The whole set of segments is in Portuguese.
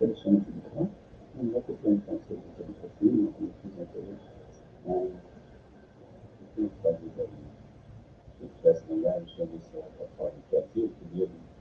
interessante, então. Não dá para pensar se eu estou um pouquinho, como fiz até hoje. Eu fazer daí. Se eu tivesse mandado, deixa eu ver se ela fora que aqui, eu podia me.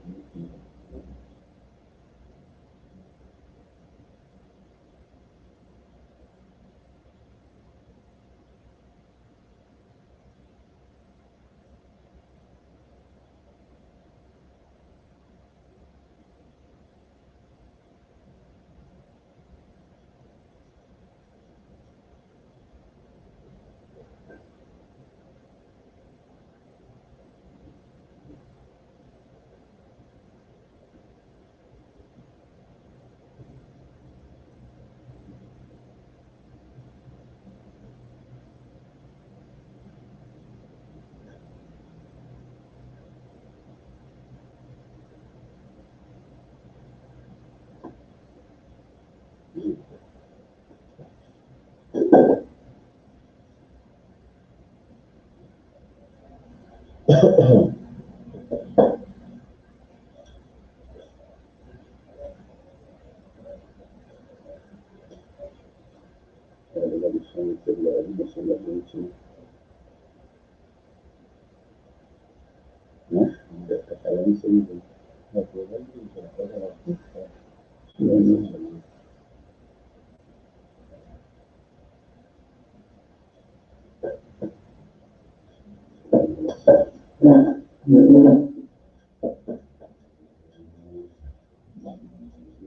Ela deixando o celular, deixando a gente, né? Deve estar falando isso aí. Uma coisa ali, uma coisa lá.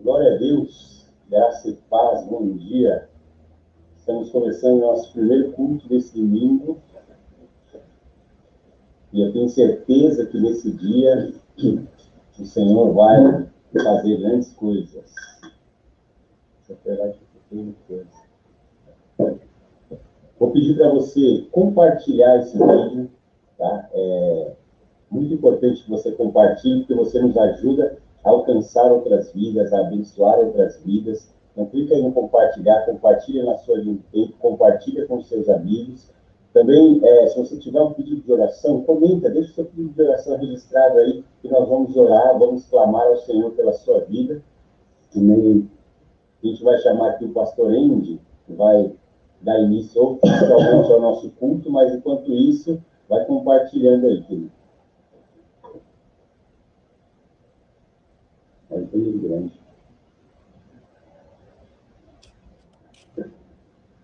Glória a Deus, graça e paz, bom dia. Estamos começando o nosso primeiro culto desse domingo. E eu tenho certeza que nesse dia o Senhor vai fazer grandes coisas. Vou pedir para você compartilhar esse vídeo, tá? É muito importante que você compartilhe, porque você nos ajuda a alcançar outras vidas, a abençoar outras vidas. Então, clica aí no compartilhar, compartilha na sua linha do tempo, compartilha com seus amigos. Também, se você tiver um pedido de oração, comenta, deixa o seu pedido de oração registrado aí, que nós vamos orar, vamos clamar ao Senhor pela sua vida. E a gente vai chamar aqui o pastor Andy, que vai dar início oficialmente ao nosso culto, mas enquanto isso, vai compartilhando aí, querido. É bem grande.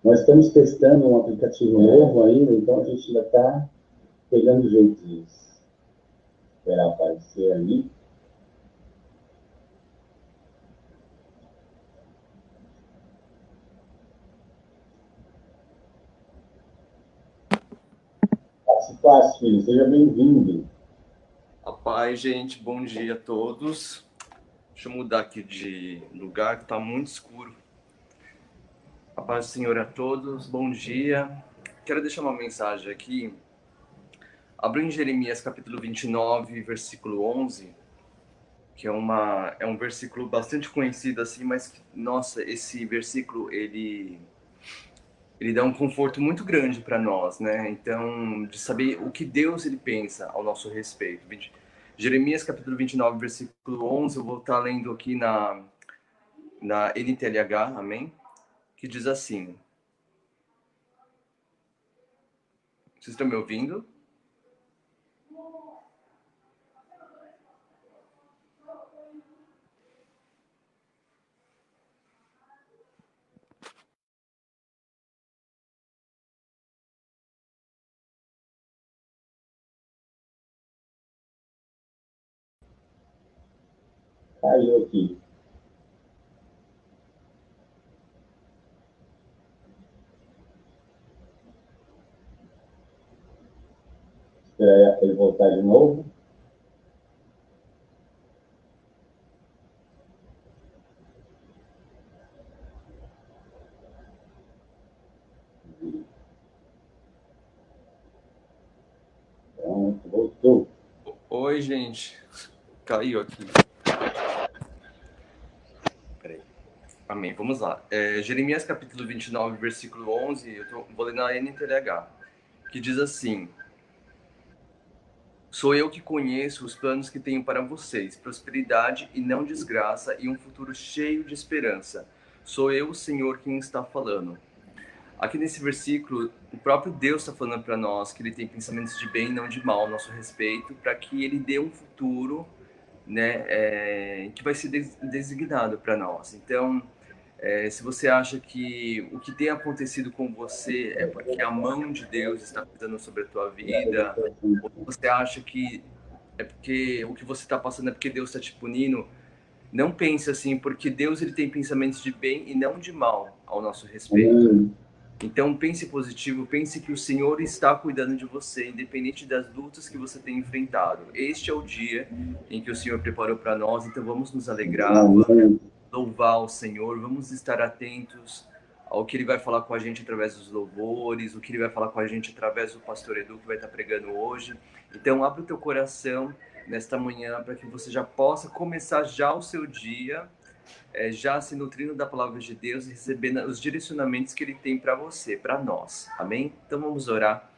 Nós estamos testando um aplicativo novo ainda, então a gente ainda está pegando o jeito disso. Esperar aparecer ali. Passe, filho, seja bem-vindo. A paz, gente, bom dia a todos. Deixa eu mudar aqui de lugar, que está muito escuro. A paz do Senhor a todos, bom dia. Quero deixar uma mensagem aqui. Abri em Jeremias capítulo 29, versículo 11, que é um versículo bastante conhecido assim, mas, nossa, esse versículo, ele dá um conforto muito grande para nós, né? Então, de saber o que Deus ele pensa ao nosso respeito. Jeremias capítulo 29, versículo 11, eu vou estar lendo aqui na NTLH, amém? Que diz assim. Vocês estão me ouvindo? Caiu aqui. Esperar ele voltar de novo. Pronto, voltou. Oi, gente. Caiu aqui. Peraí. Amém, vamos lá. Jeremias capítulo 29, versículo 11, vou ler na NTLH, que diz assim. Sou eu que conheço os planos que tenho para vocês, prosperidade e não desgraça, e um futuro cheio de esperança. Sou eu, o Senhor, quem está falando. Aqui nesse versículo, o próprio Deus está falando para nós que ele tem pensamentos de bem e não de mal a nosso respeito, para que ele dê um futuro, né, que vai ser designado para nós. Então, se você acha que o que tem acontecido com você é porque a mão de Deus está pisando sobre a tua vida, ou você acha que é porque o que você está passando é porque Deus está te punindo, não pense assim, porque Deus ele tem pensamentos de bem e não de mal ao nosso respeito. Então pense positivo, pense que o Senhor está cuidando de você, independente das lutas que você tem enfrentado. Este é o dia em que o Senhor preparou para nós, então vamos nos alegrar, vamos louvar o Senhor, vamos estar atentos ao que Ele vai falar com a gente através dos louvores, o que Ele vai falar com a gente através do pastor Edu, que vai estar pregando hoje. Então abre o teu coração nesta manhã para que você já possa começar já o seu dia, já se nutrindo da palavra de Deus e recebendo os direcionamentos que Ele tem para você, para nós. Amém? Então vamos orar.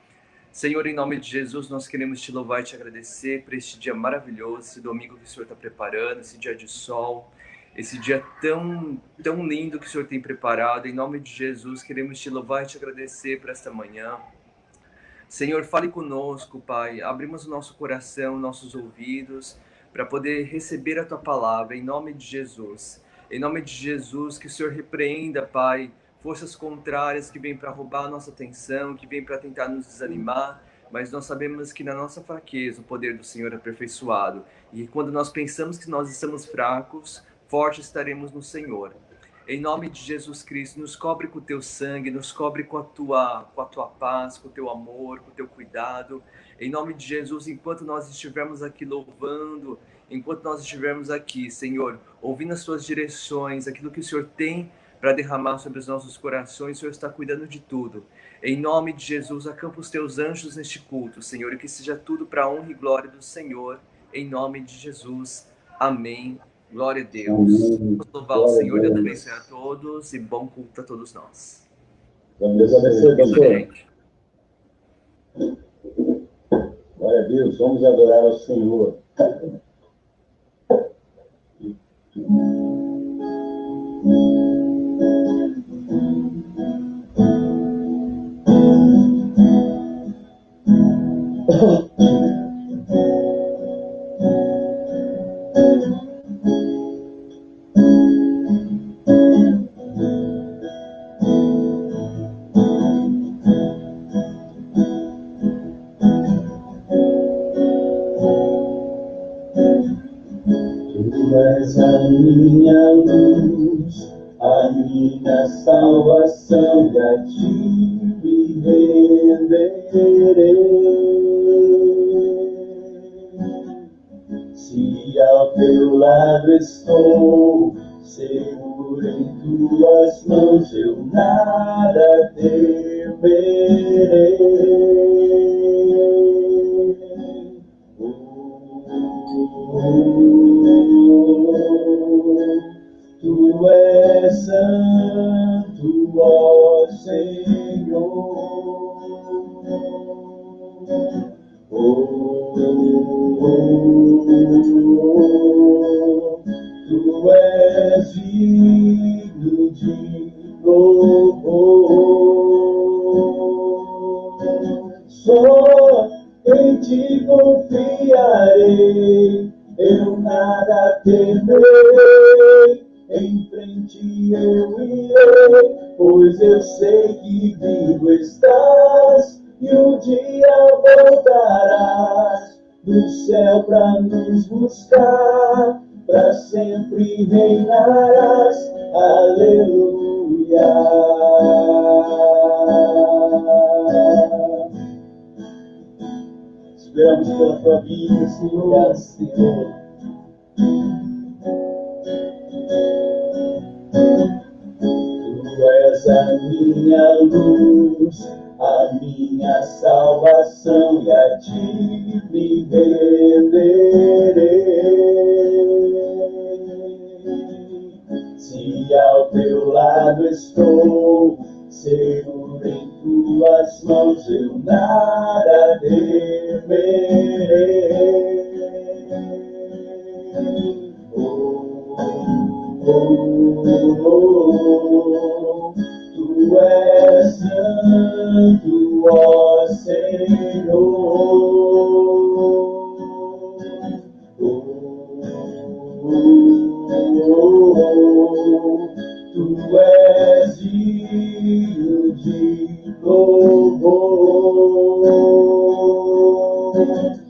Senhor, em nome de Jesus, nós queremos te louvar e te agradecer por este dia maravilhoso, esse domingo que o Senhor está preparando, esse dia de sol, esse dia tão lindo que o Senhor tem preparado. Em nome de Jesus, queremos te louvar e te agradecer por esta manhã. Senhor, fale conosco, Pai. Abrimos o nosso coração, nossos ouvidos, para poder receber a Tua palavra, em nome de Jesus. Em nome de Jesus, que o Senhor repreenda, Pai, forças contrárias que vêm para roubar a nossa atenção, que vêm para tentar nos desanimar, mas nós sabemos que na nossa fraqueza o poder do Senhor é aperfeiçoado. E quando nós pensamos que nós estamos fracos, fortes estaremos no Senhor. Em nome de Jesus Cristo, nos cobre com o teu sangue, nos cobre com a tua paz, com o teu amor, com o teu cuidado. Em nome de Jesus, enquanto nós estivermos aqui louvando, enquanto nós estivermos aqui, Senhor, ouvindo as suas direções, aquilo que o Senhor tem para derramar sobre os nossos corações, o Senhor está cuidando de tudo. Em nome de Jesus, acampa os teus anjos neste culto, Senhor, e que seja tudo para a honra e glória do Senhor. Em nome de Jesus. Amém. Glória a Deus. Vamos louvar o Senhor. Deus abençoe a todos e bom culto a todos nós. Deus abençoe, pastor. Glória a Deus. Vamos adorar ao Senhor. Tu és a minha luz, a minha salvação, e a ti me renderei. Se ao teu lado estou, seguro em tuas mãos, eu nada temerei. Tu és santo, ó Senhor. Tu és digno de louvor. Só em ti confiarei, eu nada temerei. Em frente eu irei, pois eu sei que vivo estás, e um dia voltarás do céu pra nos buscar, pra sempre reinarás. Aleluia. Esperamos pela tua vida, Senhor. Senhor. Tu és a minha luz, a minha salvação, e a ti me renderei. Se ao teu lado estou, seguro em tuas mãos, eu nada temerei. Tu és digno de louvor.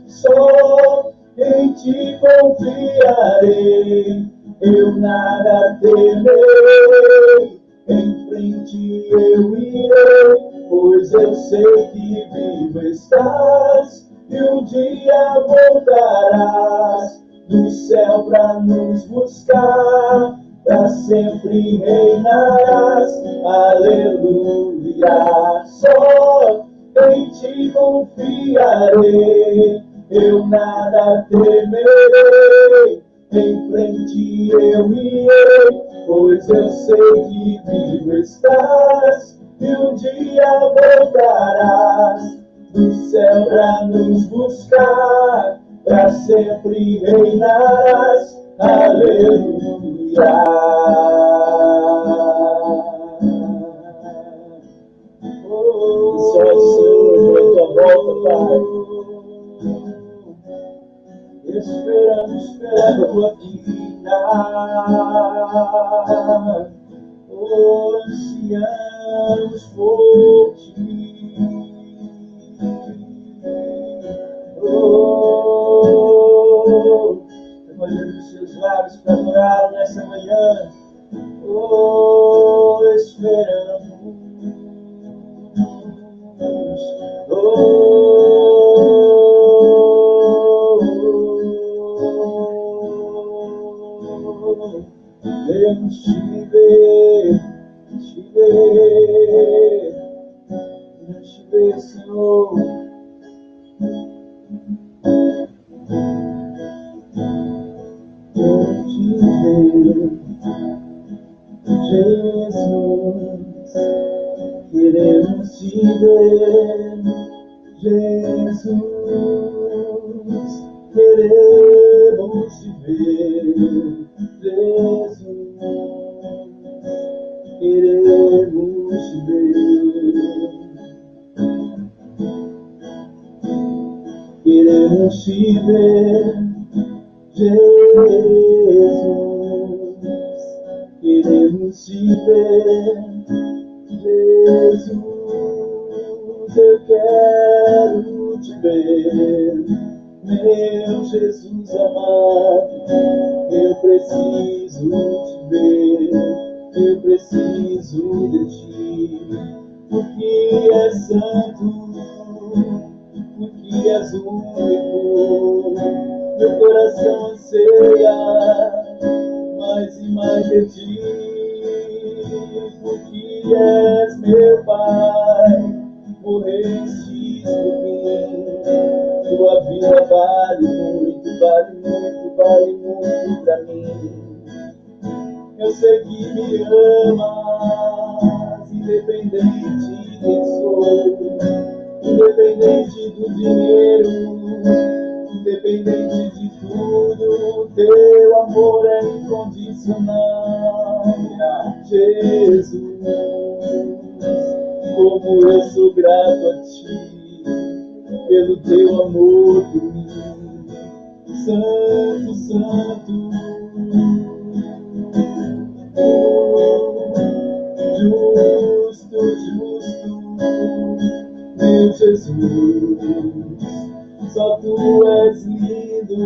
Só em ti confiarei, eu nada temerei. Em frente eu irei, pois eu sei que vivo estás e um dia voltarás do céu pra nos buscar. Pra sempre reinarás, aleluia. Só em ti confiarei, eu nada temerei. Em frente eu irei, pois eu sei que vivo estás e um dia voltarás do céu pra nos buscar. Pra sempre reinarás, aleluia. Só o Senhor, a tua volta, Pai. Esperando aqui, ansiamos por ti. Molhando os seus lábios para adorar nessa manhã. Esperamos. Queremos te ver, Senhor. Queremos te ver, Jesus. Queremos te ver, Jesus. Queremos te ver. Queremos te ver, Jesus. Queremos te ver, Jesus. Eu quero te ver, meu Jesus amado. Eu preciso te ver, eu preciso de ti, porque és santo, porque és único. Meu coração anseia mais e mais de ti, porque és meu Pai, morrestes por mim. Tua vida vale muito, vale muito, vale muito pra mim. Eu sei que me amas, independente de quem sou, independente do dinheiro, independente de tudo. Teu amor é incondicional, Jesus. Como eu sou grato a ti pelo teu amor por mim. Santo, santo, justo, justo, meu Jesus. Só tu és lindo,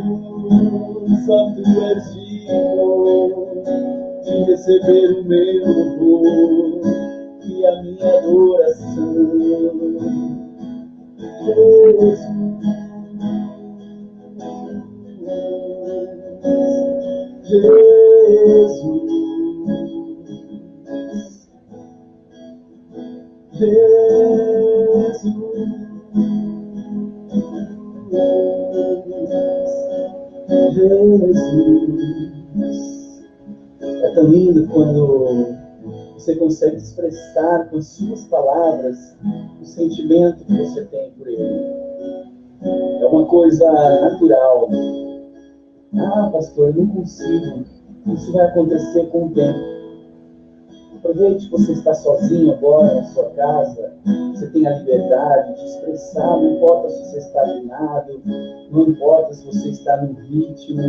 só tu és digno de receber o meu louvor e a minha adoração. Jesus, Jesus, Jesus, Jesus. É tão lindo quando você consegue expressar com suas palavras o sentimento que você tem por ele. É uma coisa natural. Ah, pastor, eu não consigo. Isso vai acontecer com o tempo. Aproveite que você está sozinho agora na sua casa. Você tem a liberdade de expressar. Não importa se você está afinado, não importa se você está no ritmo.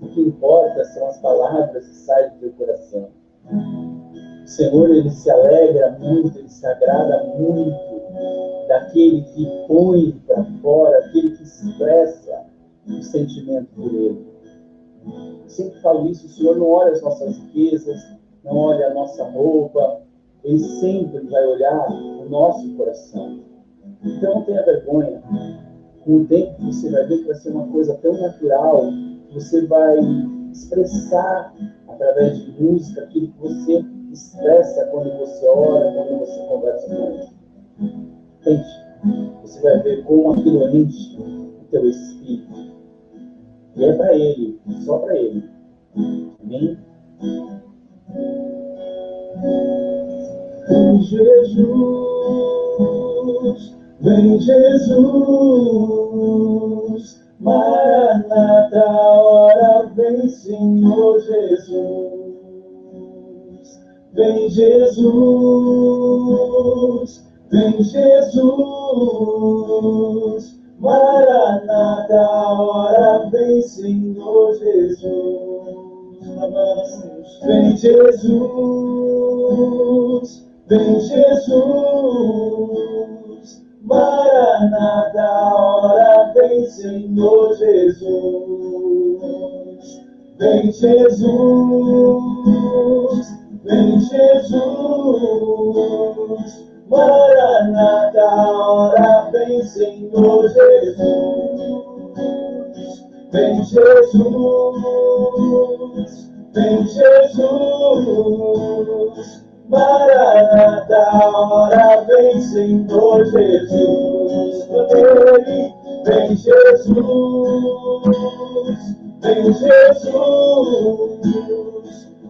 O que importa são as palavras que saem do teu coração. O Senhor, Ele se alegra muito, Ele se agrada muito daquele que põe para fora, aquele que expressa o sentimento por Ele. Eu sempre falo isso, o Senhor não olha as nossas riquezas, não olha a nossa roupa, Ele sempre vai olhar o nosso coração. Então não tenha vergonha. Com o tempo você vai ver que vai ser uma coisa tão natural, que você vai expressar através de música aquilo que você expressa quando você ora, quando você conversa com Ele. Entende? Você vai ver como aquilo enche o teu espírito. E é para Ele, só para Ele. Amém? Vem Jesus, vem Jesus, Maranata, hora vem Senhor Jesus. Vem Jesus, vem Jesus, Maranata, hora vem Senhor Jesus. Vem Jesus, vem Jesus, Maranata, hora vem Senhor Jesus. Vem Jesus, vem Jesus, Maranata, hora vem Senhor Jesus. Vem Jesus, vem Jesus, Maranata, hora vem Senhor Jesus. Vem Jesus, vem Jesus,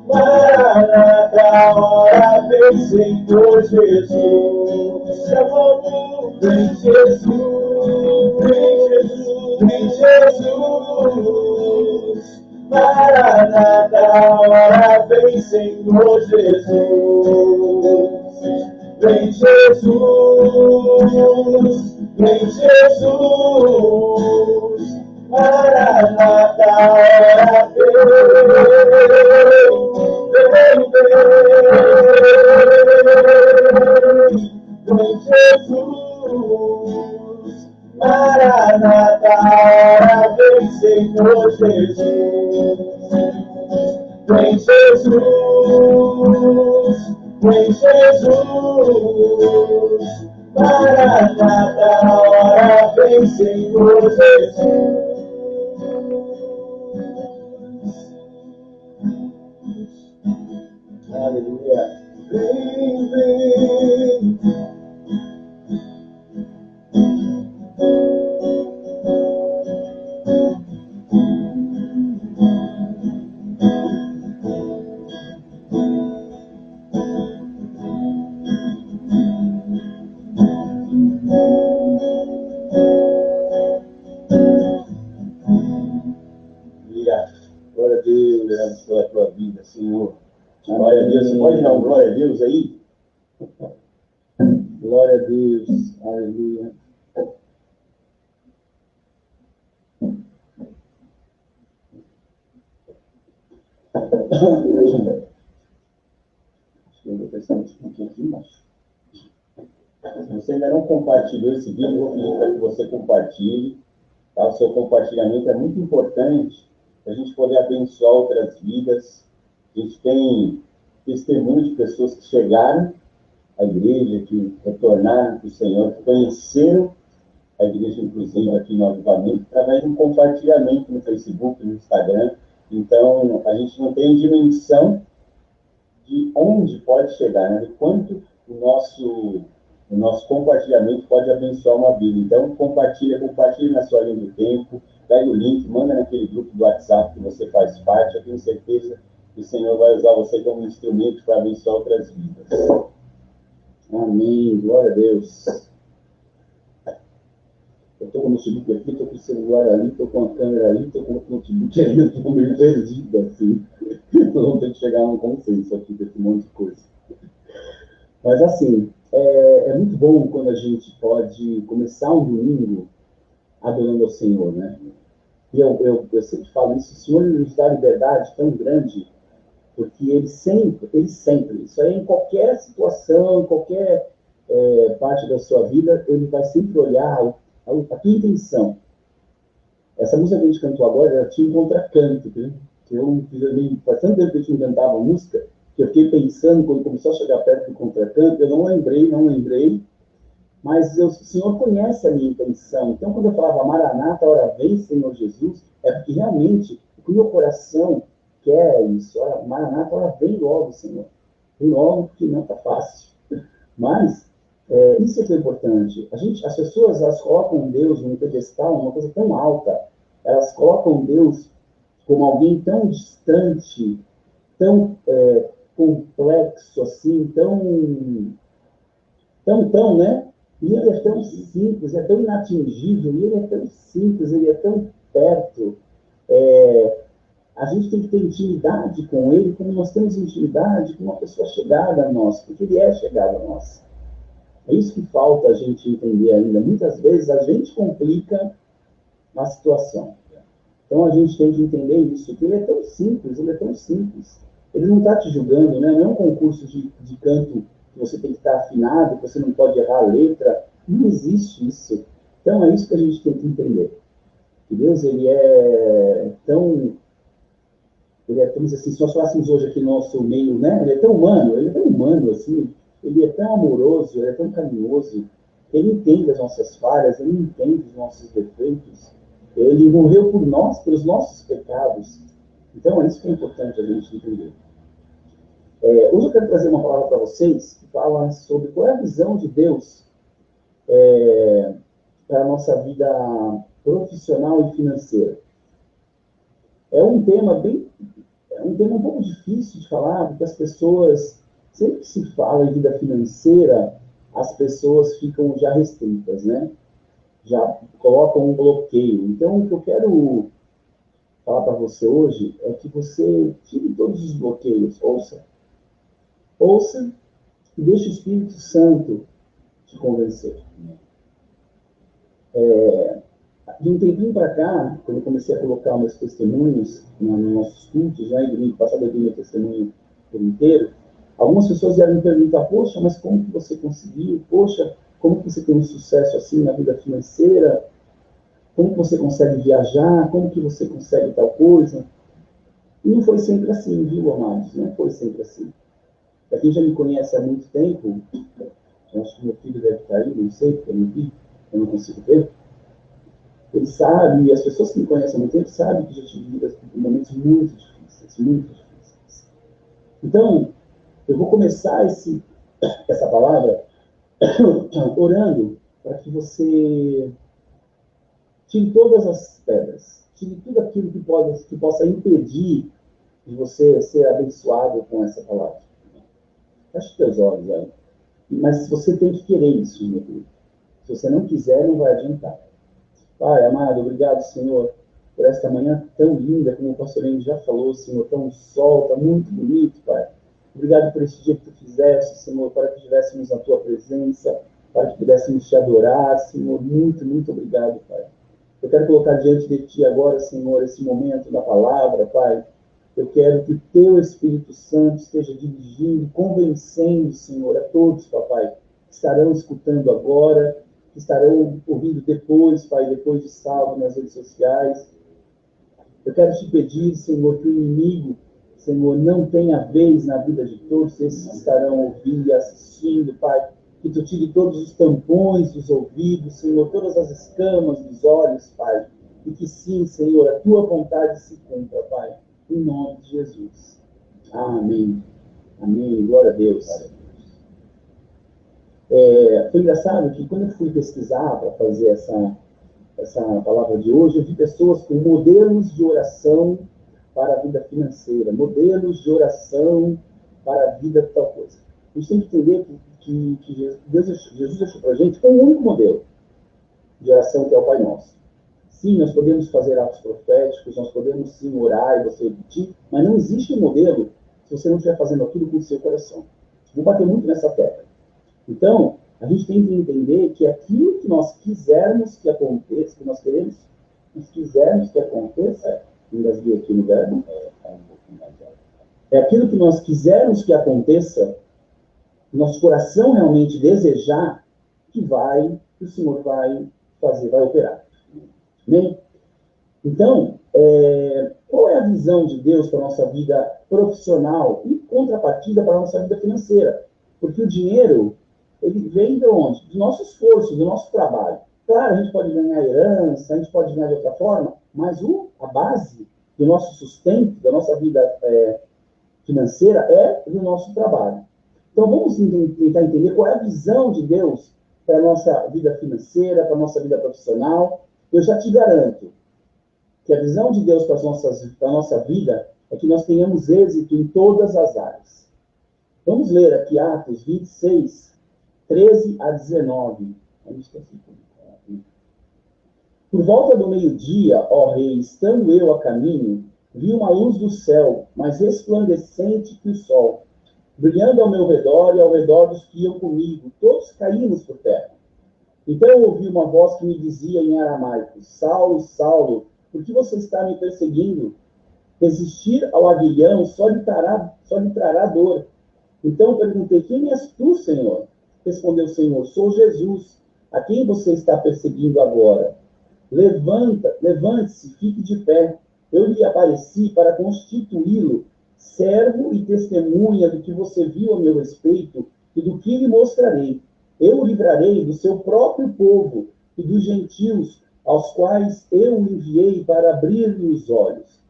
Maranata, hora vem Senhor Jesus. Vem Jesus, vem Jesus, vem Jesus, Maranata, hora vem Senhor Jesus. Vem Jesus, vem Jesus, Maranata, hora vem Jesus, Maranata, hora vem Senhor Jesus. Vem Jesus, vem Jesus, Maranata, hora vem Senhor Jesus. Aleluia. Vem, vem. Glória a Deus, pela tua vida, Senhor. Glória a Deus. Você pode dar um glória a Deus aí? Glória a Deus. Aleluia. Se você ainda não compartilhou esse vídeo, eu vou pedir para que você compartilhe. Tá? O seu compartilhamento é muito importante para a gente poder abençoar outras vidas. A gente tem testemunho de pessoas que chegaram à igreja, que retornaram para o Senhor, que conheceram a igreja, inclusive, aqui no Avivamento, através de um compartilhamento no Facebook, no Instagram. Então, a gente não tem dimensão de onde pode chegar, né? De quanto o nosso compartilhamento pode abençoar uma vida. Então, compartilhe na sua linha do tempo, pega o link, manda naquele grupo do WhatsApp que você faz parte. Eu tenho certeza que o Senhor vai usar você como instrumento para abençoar outras vidas. Amém. Glória a Deus. Eu estou com o notebook aqui, estou com o celular ali, estou com a câmera ali, estou com o notebook ali, eu estou meio perdido, assim. Nós vamos ter que chegar num consenso aqui desse monte de coisa. Mas, assim, é muito bom quando a gente pode começar um domingo adorando ao Senhor, né? E eu sempre falo isso, o Senhor nos dá liberdade tão grande Porque ele sempre, isso aí em qualquer situação, em qualquer parte da sua vida, ele vai sempre olhar a tua intenção. Essa música que a gente cantou agora, ela tinha um contracanto, né? Que eu faz tanto tempo que a gente não cantava música, que eu fiquei pensando, quando começou a chegar perto do contracanto, eu não lembrei, mas o Senhor conhece a minha intenção. Então, quando eu falava Maranata, hora vem, Senhor Jesus, é porque realmente o meu coração quer isso. Maranata, hora vem logo, Senhor. Vem logo, porque não está fácil. Mas, isso é que é importante. As pessoas, elas colocam Deus num pedestal, uma coisa tão alta. Elas colocam Deus como alguém tão distante, tão complexo, assim, tão, né? E ele é tão simples, é tão inatingível, e ele é tão simples, ele é tão perto. A gente tem que ter intimidade com ele, como nós temos intimidade com uma pessoa chegada a nós, porque ele é chegado a nós. É isso que falta a gente entender ainda. Muitas vezes a gente complica a situação. Então a gente tem que entender isso, que ele é tão simples, ele é tão simples. Ele não está te julgando, né? Não é um concurso de canto que você tem que estar afinado, que você não pode errar a letra. Não existe isso. Então é isso que a gente tem que entender. Que Deus, ele é tão, assim, se nós falássemos hoje aqui no nosso meio, né? Ele é tão humano, assim, ele é tão amoroso, ele é tão carinhoso, ele entende as nossas falhas, ele entende os nossos defeitos, ele morreu por nós, pelos nossos pecados. Então é isso que é importante a gente entender. Hoje eu quero trazer uma palavra para vocês que fala sobre qual é a visão de Deus para a nossa vida profissional e financeira. É um tema um pouco difícil de falar, porque as pessoas, sempre que se fala em vida financeira, as pessoas ficam já restritas, né? Já colocam um bloqueio. Então, o que eu quero falar para você hoje é que você tire todos os bloqueios, ouça e deixe o Espírito Santo te convencer. De um tempinho para cá, quando eu comecei a colocar meus testemunhos nos nossos cultos, né, domingo passado eu dei meu testemunho por inteiro, algumas pessoas vieram me perguntar, poxa, mas como que você conseguiu? Poxa, como que você tem um sucesso assim na vida financeira? Como que você consegue viajar? Como que você consegue tal coisa? E não foi sempre assim, viu, amados? Não foi sempre assim. Para quem já me conhece há muito tempo, eu acho que meu filho deve estar aí, não sei, porque eu não consigo ver. Ele sabe, e as pessoas que me conhecem há muito tempo sabem que já tive momentos muito difíceis, muito difíceis. Então, eu vou começar essa palavra orando para que você tire todas as pedras, tire tudo aquilo que possa impedir de você ser abençoado com essa palavra. Feche os teus olhos aí. Mas você tem que querer isso, meu querido. Se você não quiser, não vai adiantar. Pai, amado, obrigado, Senhor, por esta manhã tão linda, como o pastor Henrique já falou, Senhor, tão sol, tá muito bonito, Pai. Obrigado por esse dia que Tu fizeste, Senhor, para que estivéssemos na Tua presença, para que pudéssemos Te adorar, Senhor. Muito, muito obrigado, Pai. Eu quero colocar diante de Ti agora, Senhor, esse momento da palavra, Pai. Eu quero que o Teu Espírito Santo esteja dirigindo, convencendo, Senhor, a todos, Papai, que estarão escutando agora, que estarão ouvindo depois, Pai, depois de salvo nas redes sociais. Eu quero te pedir, Senhor, que o inimigo, Senhor, não tenha vez na vida de todos esses que estarão ouvindo e assistindo, Pai. Que Tu tire todos os tampões dos ouvidos, Senhor, todas as escamas dos olhos, Pai. E que sim, Senhor, a Tua vontade se cumpra, Pai. Em nome de Jesus. Amém. Amém. Glória a Deus. Foi engraçado que quando eu fui pesquisar para fazer essa palavra de hoje, eu vi pessoas com modelos de oração para a vida financeira, modelos de oração para a vida de tal coisa. A gente tem que entender que Jesus deixou para a gente um único modelo de oração, que é o Pai Nosso. Sim, nós podemos fazer atos proféticos, nós podemos sim orar e você repetir, mas não existe um modelo se você não estiver fazendo aquilo com o seu coração. Vou bater muito nessa tecla. Então, a gente tem que entender que aquilo que nós quisermos que aconteça, que nós quisermos que aconteça, engasguei aqui no verbo, é aquilo que nós quisermos que aconteça, nosso coração realmente desejar, que o Senhor vai fazer, vai operar. Amém? Então, qual é a visão de Deus para a nossa vida profissional e contrapartida para a nossa vida financeira? Porque o dinheiro, ele vem de onde? Do nosso esforço, do nosso trabalho. Claro, a gente pode ganhar herança, a gente pode ganhar de outra forma, mas a base do nosso sustento, da nossa vida financeira, é do nosso trabalho. Então, vamos tentar entender qual é a visão de Deus para a nossa vida financeira, para a nossa vida profissional. Eu já te garanto que a visão de Deus para a nossa vida é que nós tenhamos êxito em todas as áreas. Vamos ler aqui Atos 26, 13 a 19. Por volta do meio-dia, ó rei, estando eu a caminho, vi uma luz do céu, mais resplandecente que o sol, brilhando ao meu redor e ao redor dos que iam comigo. Todos caímos por terra. Então eu ouvi uma voz que me dizia em aramaico: Saulo, Saulo, por que você está me perseguindo? Resistir ao aguilhão só lhe trará dor. Então perguntei: quem és tu, Senhor? Respondeu o Senhor: sou Jesus, a quem você está perseguindo agora. Levante-se, fique de pé. Eu lhe apareci para constituí-lo servo e testemunha do que você viu a meu respeito e do que lhe mostrarei. Eu o livrarei do seu próprio povo e dos gentios, aos quais eu o enviei para abrir-lhe os olhos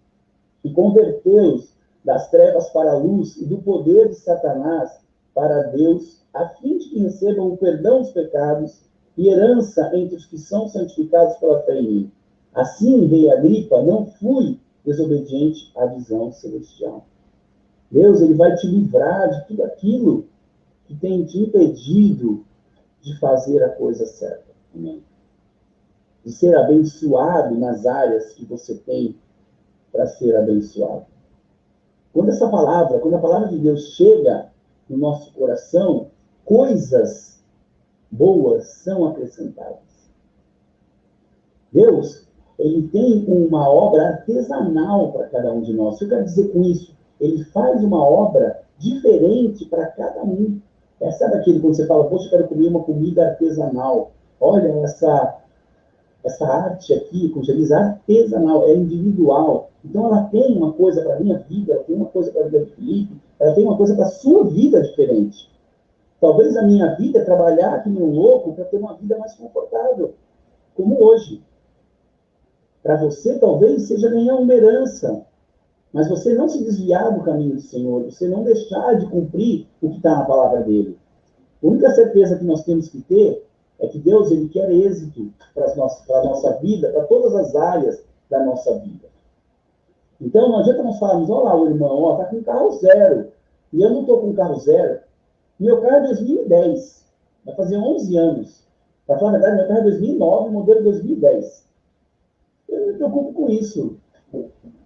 e convertê-los das trevas para a luz e do poder de Satanás para Deus, a fim de que recebam o perdão dos pecados e herança entre os que são santificados pela fé em mim. Assim, rei Agripa, não fui desobediente à visão celestial. Deus, ele vai te livrar de tudo aquilo que tem te impedido de fazer a coisa certa. Amém? De ser abençoado nas áreas que você tem para ser abençoado. Quando a palavra de Deus chega no nosso coração, coisas boas são acrescentadas. Deus, ele tem uma obra artesanal para cada um de nós. O que eu quero dizer com isso? Ele faz uma obra diferente para cada um. Sabe aquele quando você fala, poxa, eu quero comer uma comida artesanal. Olha, essa arte aqui, como já diz, artesanal, é individual. Então ela tem uma coisa para a minha vida, ela tem uma coisa para a vida do Felipe, ela tem uma coisa para a sua vida diferente. Talvez a minha vida é trabalhar aqui no louco para ter uma vida mais confortável, como hoje. Para você, talvez, seja ganhar uma herança, mas você não se desviar do caminho do Senhor, você não deixar de cumprir o que está na palavra dele. A única certeza que nós temos que ter é que Deus, ele quer êxito para a nossa vida, para todas as áreas da nossa vida. Então, não adianta nós falarmos, olha lá, o irmão, está com carro zero, e eu não estou com carro zero. Meu carro é 2010, vai fazer 11 anos. Para falar a verdade, meu carro é 2009, modelo 2010. Eu não me preocupo com isso.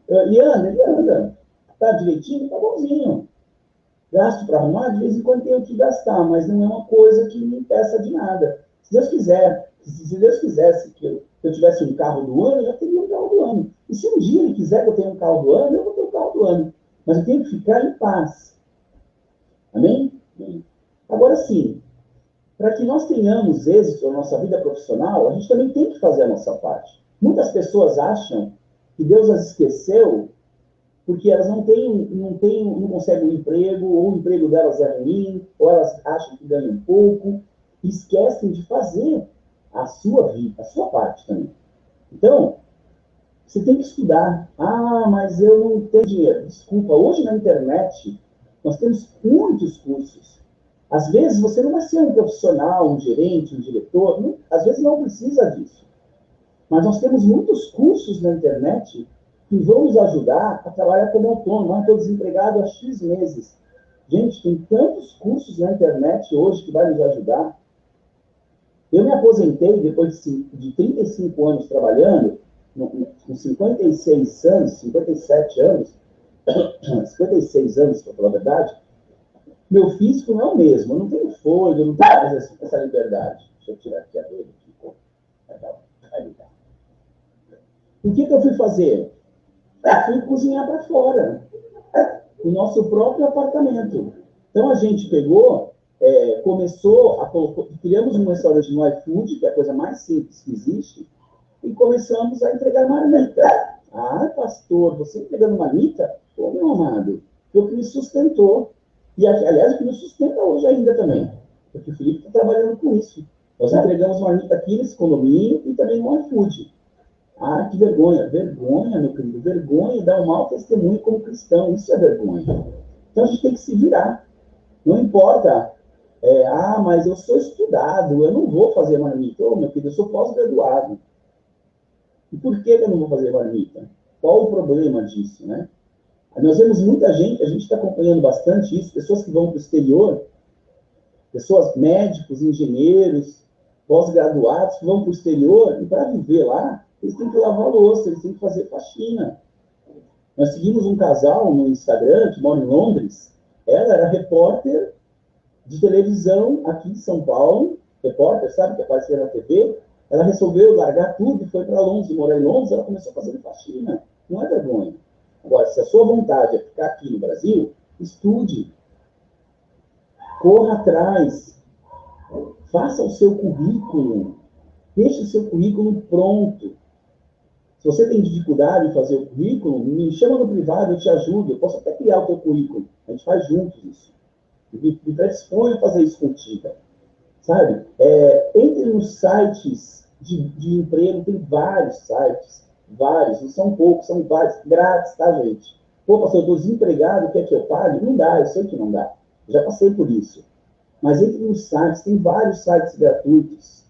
Ele anda. Está direitinho, está bonzinho. Gasto para arrumar, de vez em quando tenho que gastar, mas não é uma coisa que me impeça de nada. Se Deus quiser, se Deus quisesse que eu tivesse um carro do ano, eu já teria um carro do ano. E se um dia ele quiser que eu tenha um carro do ano, eu vou ter um carro do ano. Mas eu tenho que ficar em paz. Amém? Agora sim, para que nós tenhamos êxito na nossa vida profissional, a gente também tem que fazer a nossa parte. Muitas pessoas acham que Deus as esqueceu porque elas não conseguem um emprego, ou o emprego delas é ruim, ou elas acham que ganham pouco, e esquecem de fazer a sua vida, a sua parte também. Então, você tem que estudar. Ah, mas eu não tenho dinheiro. Desculpa, hoje na internet, nós temos muitos cursos. Às vezes, você não vai ser um profissional, um gerente, um diretor, não, às vezes não precisa disso. Mas nós temos muitos cursos na internet que vão nos ajudar a trabalhar como autônomo. Ah, estou desempregado há X meses. Gente, tem tantos cursos na internet hoje que vai nos ajudar. Eu me aposentei depois de 35 anos trabalhando, com 56 anos, 57 anos, 56 anos, para falar a verdade. Meu físico não é o mesmo, eu não tenho fôlego, eu não tenho mais essa liberdade. Deixa eu tirar aqui a dor. O que eu fui fazer? Fui cozinhar para fora. o nosso próprio apartamento. Então, a gente pegou, começou a colocar, criamos um restaurante no iFood, que é a coisa mais simples que existe, e começamos a entregar marmita. Ah, pastor, você entregando marmita? Pô, meu amado, foi o que me sustentou. E, aliás, o que me sustenta hoje ainda também, porque o Felipe está trabalhando com isso. Nós entregamos marmita aqui nesse condomínio e também no iFood. Ah, que vergonha. Vergonha, meu querido. Vergonha dar um mau testemunho como cristão. Isso é vergonha. Então, a gente tem que se virar. Não importa. Mas eu sou estudado. Eu não vou fazer marmita. Ô, meu querido, eu sou pós-graduado. E por que eu não vou fazer marmita? Qual o problema disso, né? Nós vemos muita gente, a gente está acompanhando bastante isso, pessoas que vão para o exterior, pessoas médicos, engenheiros, pós-graduados, que vão para o exterior, e para viver lá, eles têm que lavar louça, eles têm que fazer faxina. Nós seguimos um casal no Instagram, que mora em Londres. Ela era repórter de televisão aqui em São Paulo, repórter, sabe, que aparecia na TV. Ela resolveu largar tudo e foi para Londres, morar em Londres, ela começou a fazer faxina. Não é vergonha. Agora, se a sua vontade é ficar aqui no Brasil, estude, corra atrás, faça o seu currículo, deixe o seu currículo pronto. Se você tem dificuldade em fazer o currículo, me chama no privado, eu te ajudo, eu posso até criar o teu currículo, a gente faz juntos isso. Me predispõe a fazer isso contigo, sabe? Entre nos sites de emprego, tem vários sites, vários, não são poucos, são vários, grátis, tá, gente? Pô, pastor, eu estou desempregado, quer que eu pague? Não dá, eu sei que não dá. Já passei por isso. Mas entre nos sites, tem vários sites gratuitos.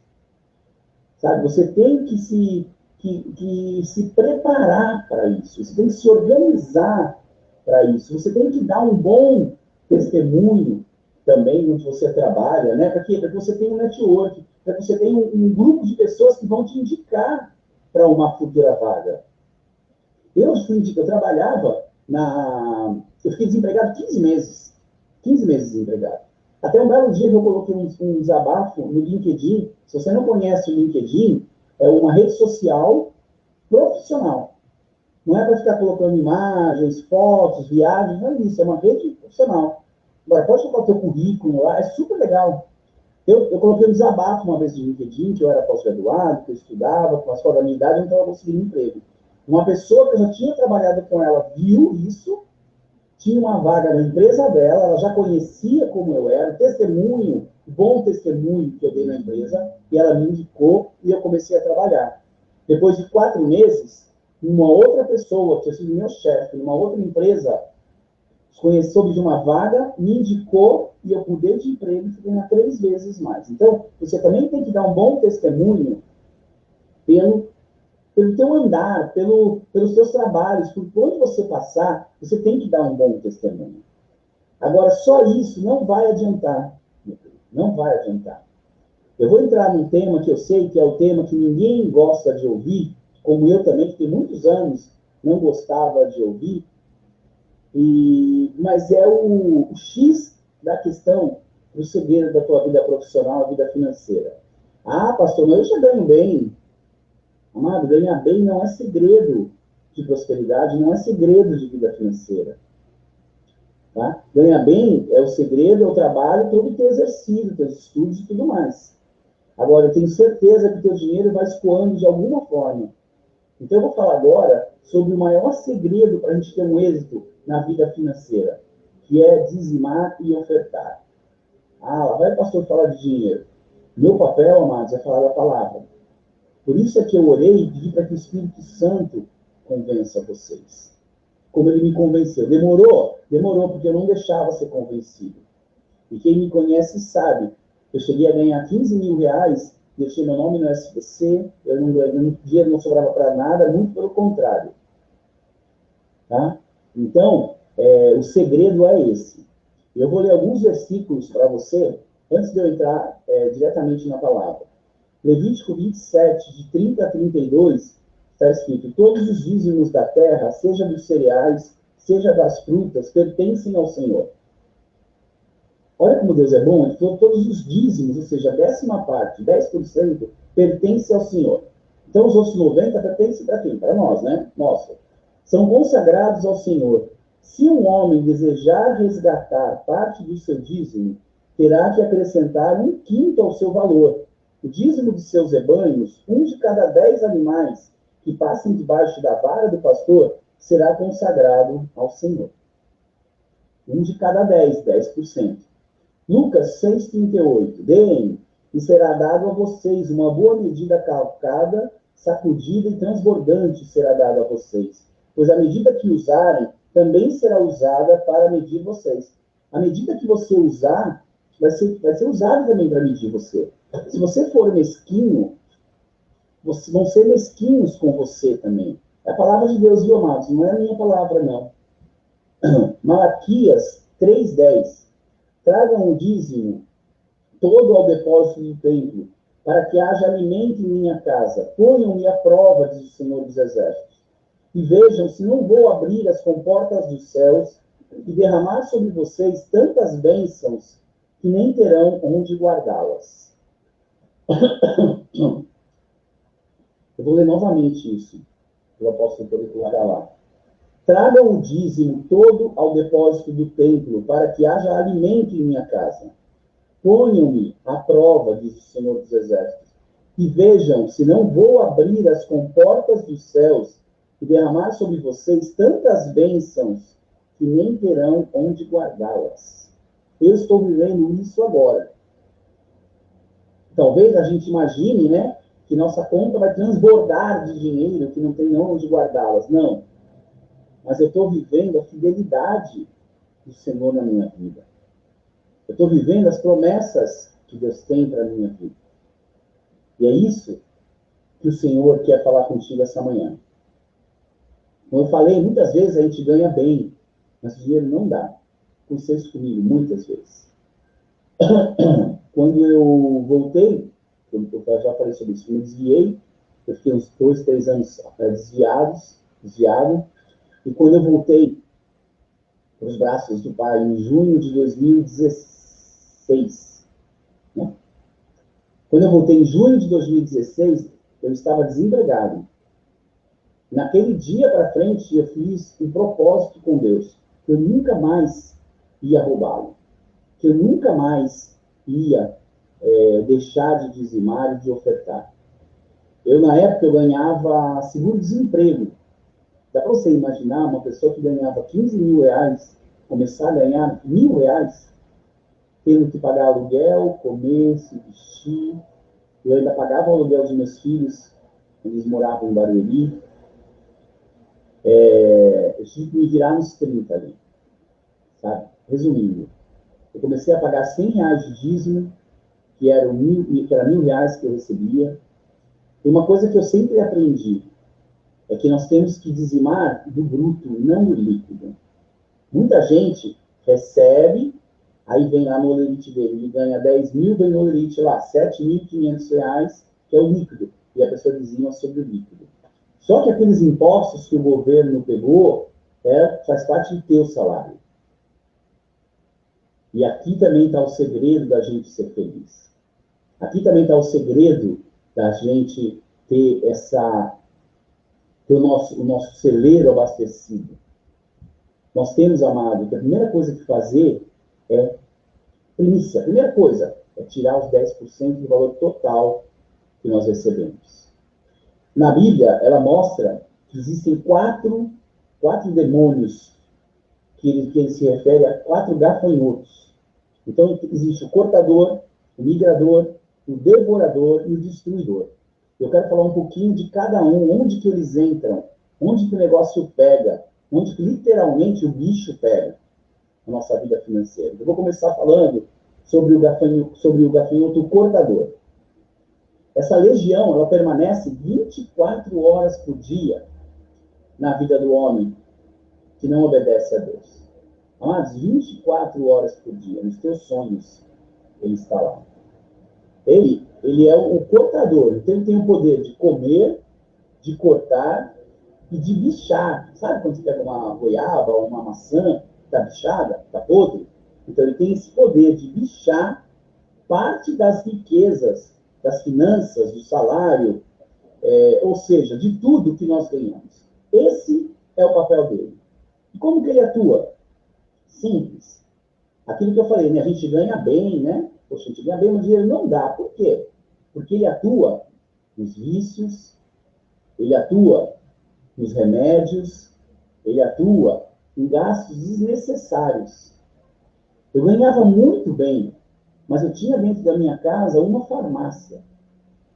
Sabe? Você tem que se preparar para isso. Você tem que se organizar para isso. Você tem que dar um bom testemunho também onde você trabalha, né? Para quê? Para que você tenha um network, para que você tenha um grupo de pessoas que vão te indicar para uma futura vaga. Eu trabalhava eu fiquei desempregado 15 meses. 15 meses desempregado. Até um belo dia que eu coloquei um desabafo no LinkedIn. Se você não conhece o LinkedIn, é uma rede social profissional. Não é para ficar colocando imagens, fotos, viagens, não é isso. É uma rede profissional. Agora, pode colocar o teu currículo lá, é super legal. Eu coloquei um desabafo uma vez no LinkedIn, que eu era pós-graduado, que eu estudava, com as coisas da minha idade, eu não estava conseguindo emprego. Uma pessoa que eu já tinha trabalhado com ela viu isso, tinha uma vaga na empresa dela, ela já conhecia como eu era, testemunho, bom testemunho que eu dei na empresa, e ela me indicou e eu comecei a trabalhar. Depois de 4 meses, uma outra pessoa, que tinha sido meu chefe, numa outra empresa, soube de uma vaga, me indicou e eu mudei de emprego e fui ganhar 3 vezes mais. Então, você também tem que dar um bom testemunho pelo teu andar, pelos teus trabalhos, por onde você passar, você tem que dar um bom testemunho. Agora, só isso não vai adiantar. Não vai adiantar. Eu vou entrar num tema que eu sei que é o tema que ninguém gosta de ouvir, como eu também, que tem muitos anos não gostava de ouvir, mas é o X da questão do segredo da tua vida profissional, a vida financeira. Ah, pastor, mas eu já ganho bem. Amado, ganhar bem não é segredo de prosperidade, não é segredo de vida financeira. Tá? Ganhar bem é o segredo, é o trabalho, todo o teu exercício, teus estudos e tudo mais. Agora, eu tenho certeza que o teu dinheiro vai escoando de alguma forma. Então, eu vou falar agora sobre o maior segredo para a gente ter um êxito na vida financeira, que é dizimar e ofertar. Ah, lá vai o pastor falar de dinheiro. Meu papel, amados, é falar da palavra. Por isso é que eu orei e pedi para que o Espírito Santo convença vocês. Como ele me convenceu. Demorou? Demorou, porque eu não deixava ser convencido. E quem me conhece sabe. Eu cheguei a ganhar 15 mil reais, deixei meu nome no SBC, dinheiro não sobrava para nada, muito pelo contrário. Tá? Então, o segredo é esse. Eu vou ler alguns versículos para você, antes de eu entrar diretamente na palavra. Levítico 27, de 30 a 32, está escrito: todos os dízimos da terra, seja dos cereais, seja das frutas, pertencem ao Senhor. Olha como Deus é bom, ele falou todos os dízimos, ou seja, a 10ª parte, 10%, pertence ao Senhor. Então, os outros 90% pertencem para quem? Para nós, né? Nossa. São consagrados ao Senhor. Se um homem desejar resgatar parte do seu dízimo, terá que acrescentar 1/5 ao seu valor. O dízimo de seus rebanhos, 1 de cada 10 animais que passem debaixo da vara do pastor, será consagrado ao Senhor. 1 de cada 10, 10%. Lucas 6,38. Deem, e será dado a vocês uma boa medida calcada, sacudida e transbordante será dado a vocês. Pois a medida que usarem, também será usada para medir vocês. A medida que você usar, vai ser usada também para medir você. Se você for mesquinho, vão ser mesquinhos com você também. É a palavra de Deus, viu, amados? Não é a minha palavra, não. Malaquias 3,10. Tragam o dízimo todo ao depósito do templo, para que haja alimento em minha casa. Ponham-me à prova, diz o Senhor dos Exércitos. E vejam se não vou abrir as comportas dos céus e derramar sobre vocês tantas bênçãos que nem terão onde guardá-las. Eu vou ler novamente isso. Eu posso poder colocar lá. Tragam o dízimo todo ao depósito do templo, para que haja alimento em minha casa. Ponham-me à prova, diz o Senhor dos Exércitos, e vejam se não vou abrir as comportas dos céus e derramar sobre vocês tantas bênçãos que nem terão onde guardá-las. Eu estou vivendo isso agora. Talvez a gente imagine, né, que nossa conta vai transbordar de dinheiro, que não tem onde guardá-las. Não. Mas eu estou vivendo a fidelidade do Senhor na minha vida. Eu estou vivendo as promessas que Deus tem para a minha vida. E é isso que o Senhor quer falar contigo essa manhã. Como eu falei, muitas vezes a gente ganha bem, mas o dinheiro não dá. Aconteceu isso comigo muitas vezes. Quando eu voltei, eu já falei sobre isso, me desviei, eu fiquei uns 2, 3 anos desviado, e quando eu voltei para os braços do Pai, em junho de 2016, né? Quando eu voltei em junho de 2016, eu estava desempregado. Naquele dia para frente, eu fiz um propósito com Deus, que eu nunca mais ia roubá-lo, que eu nunca mais ia deixar de dizimar e de ofertar. Na época, eu ganhava seguro-desemprego. Dá para você imaginar uma pessoa que ganhava 15 mil reais, começar a ganhar R$1.000, tendo que pagar aluguel, comer, se vestir. Eu ainda pagava o aluguel dos meus filhos, eles moravam em Barueri. Eu tive que me virar nos 30 ali, sabe? Resumindo, eu comecei a pagar R$100 de dízimo, que era R$1.000 que eu recebia. E uma coisa que eu sempre aprendi é que nós temos que dizimar do bruto, não do líquido. Muita gente recebe, aí vem lá no olerite dele, ele ganha 10 mil, vem no olerite lá, R$7.500, que é o líquido, e a pessoa dizima sobre o líquido. Só que aqueles impostos que o governo pegou, faz parte do teu salário. E aqui também está o segredo da gente ser feliz. Aqui também está o segredo da gente ter o nosso celeiro abastecido. Nós temos, amado, que a primeira coisa que fazer é primícia. A primeira coisa é tirar os 10% do valor total que nós recebemos. Na Bíblia, ela mostra que existem quatro demônios que ele se refere a 4 gafanhotos. Então, existe o cortador, o migrador, o devorador e o destruidor. Eu quero falar um pouquinho de cada um, onde que eles entram, onde que o negócio pega, onde que literalmente o bicho pega na nossa vida financeira. Eu vou começar falando sobre o gafanhoto cortador. Essa legião, ela permanece 24 horas por dia na vida do homem que não obedece a Deus. Amados, 24 horas por dia, nos teus sonhos, ele está lá. Ele é o cortador, então ele tem o poder de comer, de cortar e de bichar. Sabe quando você pega uma goiaba ou uma maçã, está bichada, está podre? Então ele tem esse poder de bichar parte das riquezas, das finanças, do salário, ou seja, de tudo que nós ganhamos. Esse é o papel dele. E como que ele atua? Simples. Aquilo que eu falei, né? A gente ganha bem, né? Poxa, a gente ganha bem, mas o dinheiro não dá. Por quê? Porque ele atua nos vícios, ele atua nos remédios, ele atua em gastos desnecessários. Eu ganhava muito bem, mas eu tinha dentro da minha casa uma farmácia.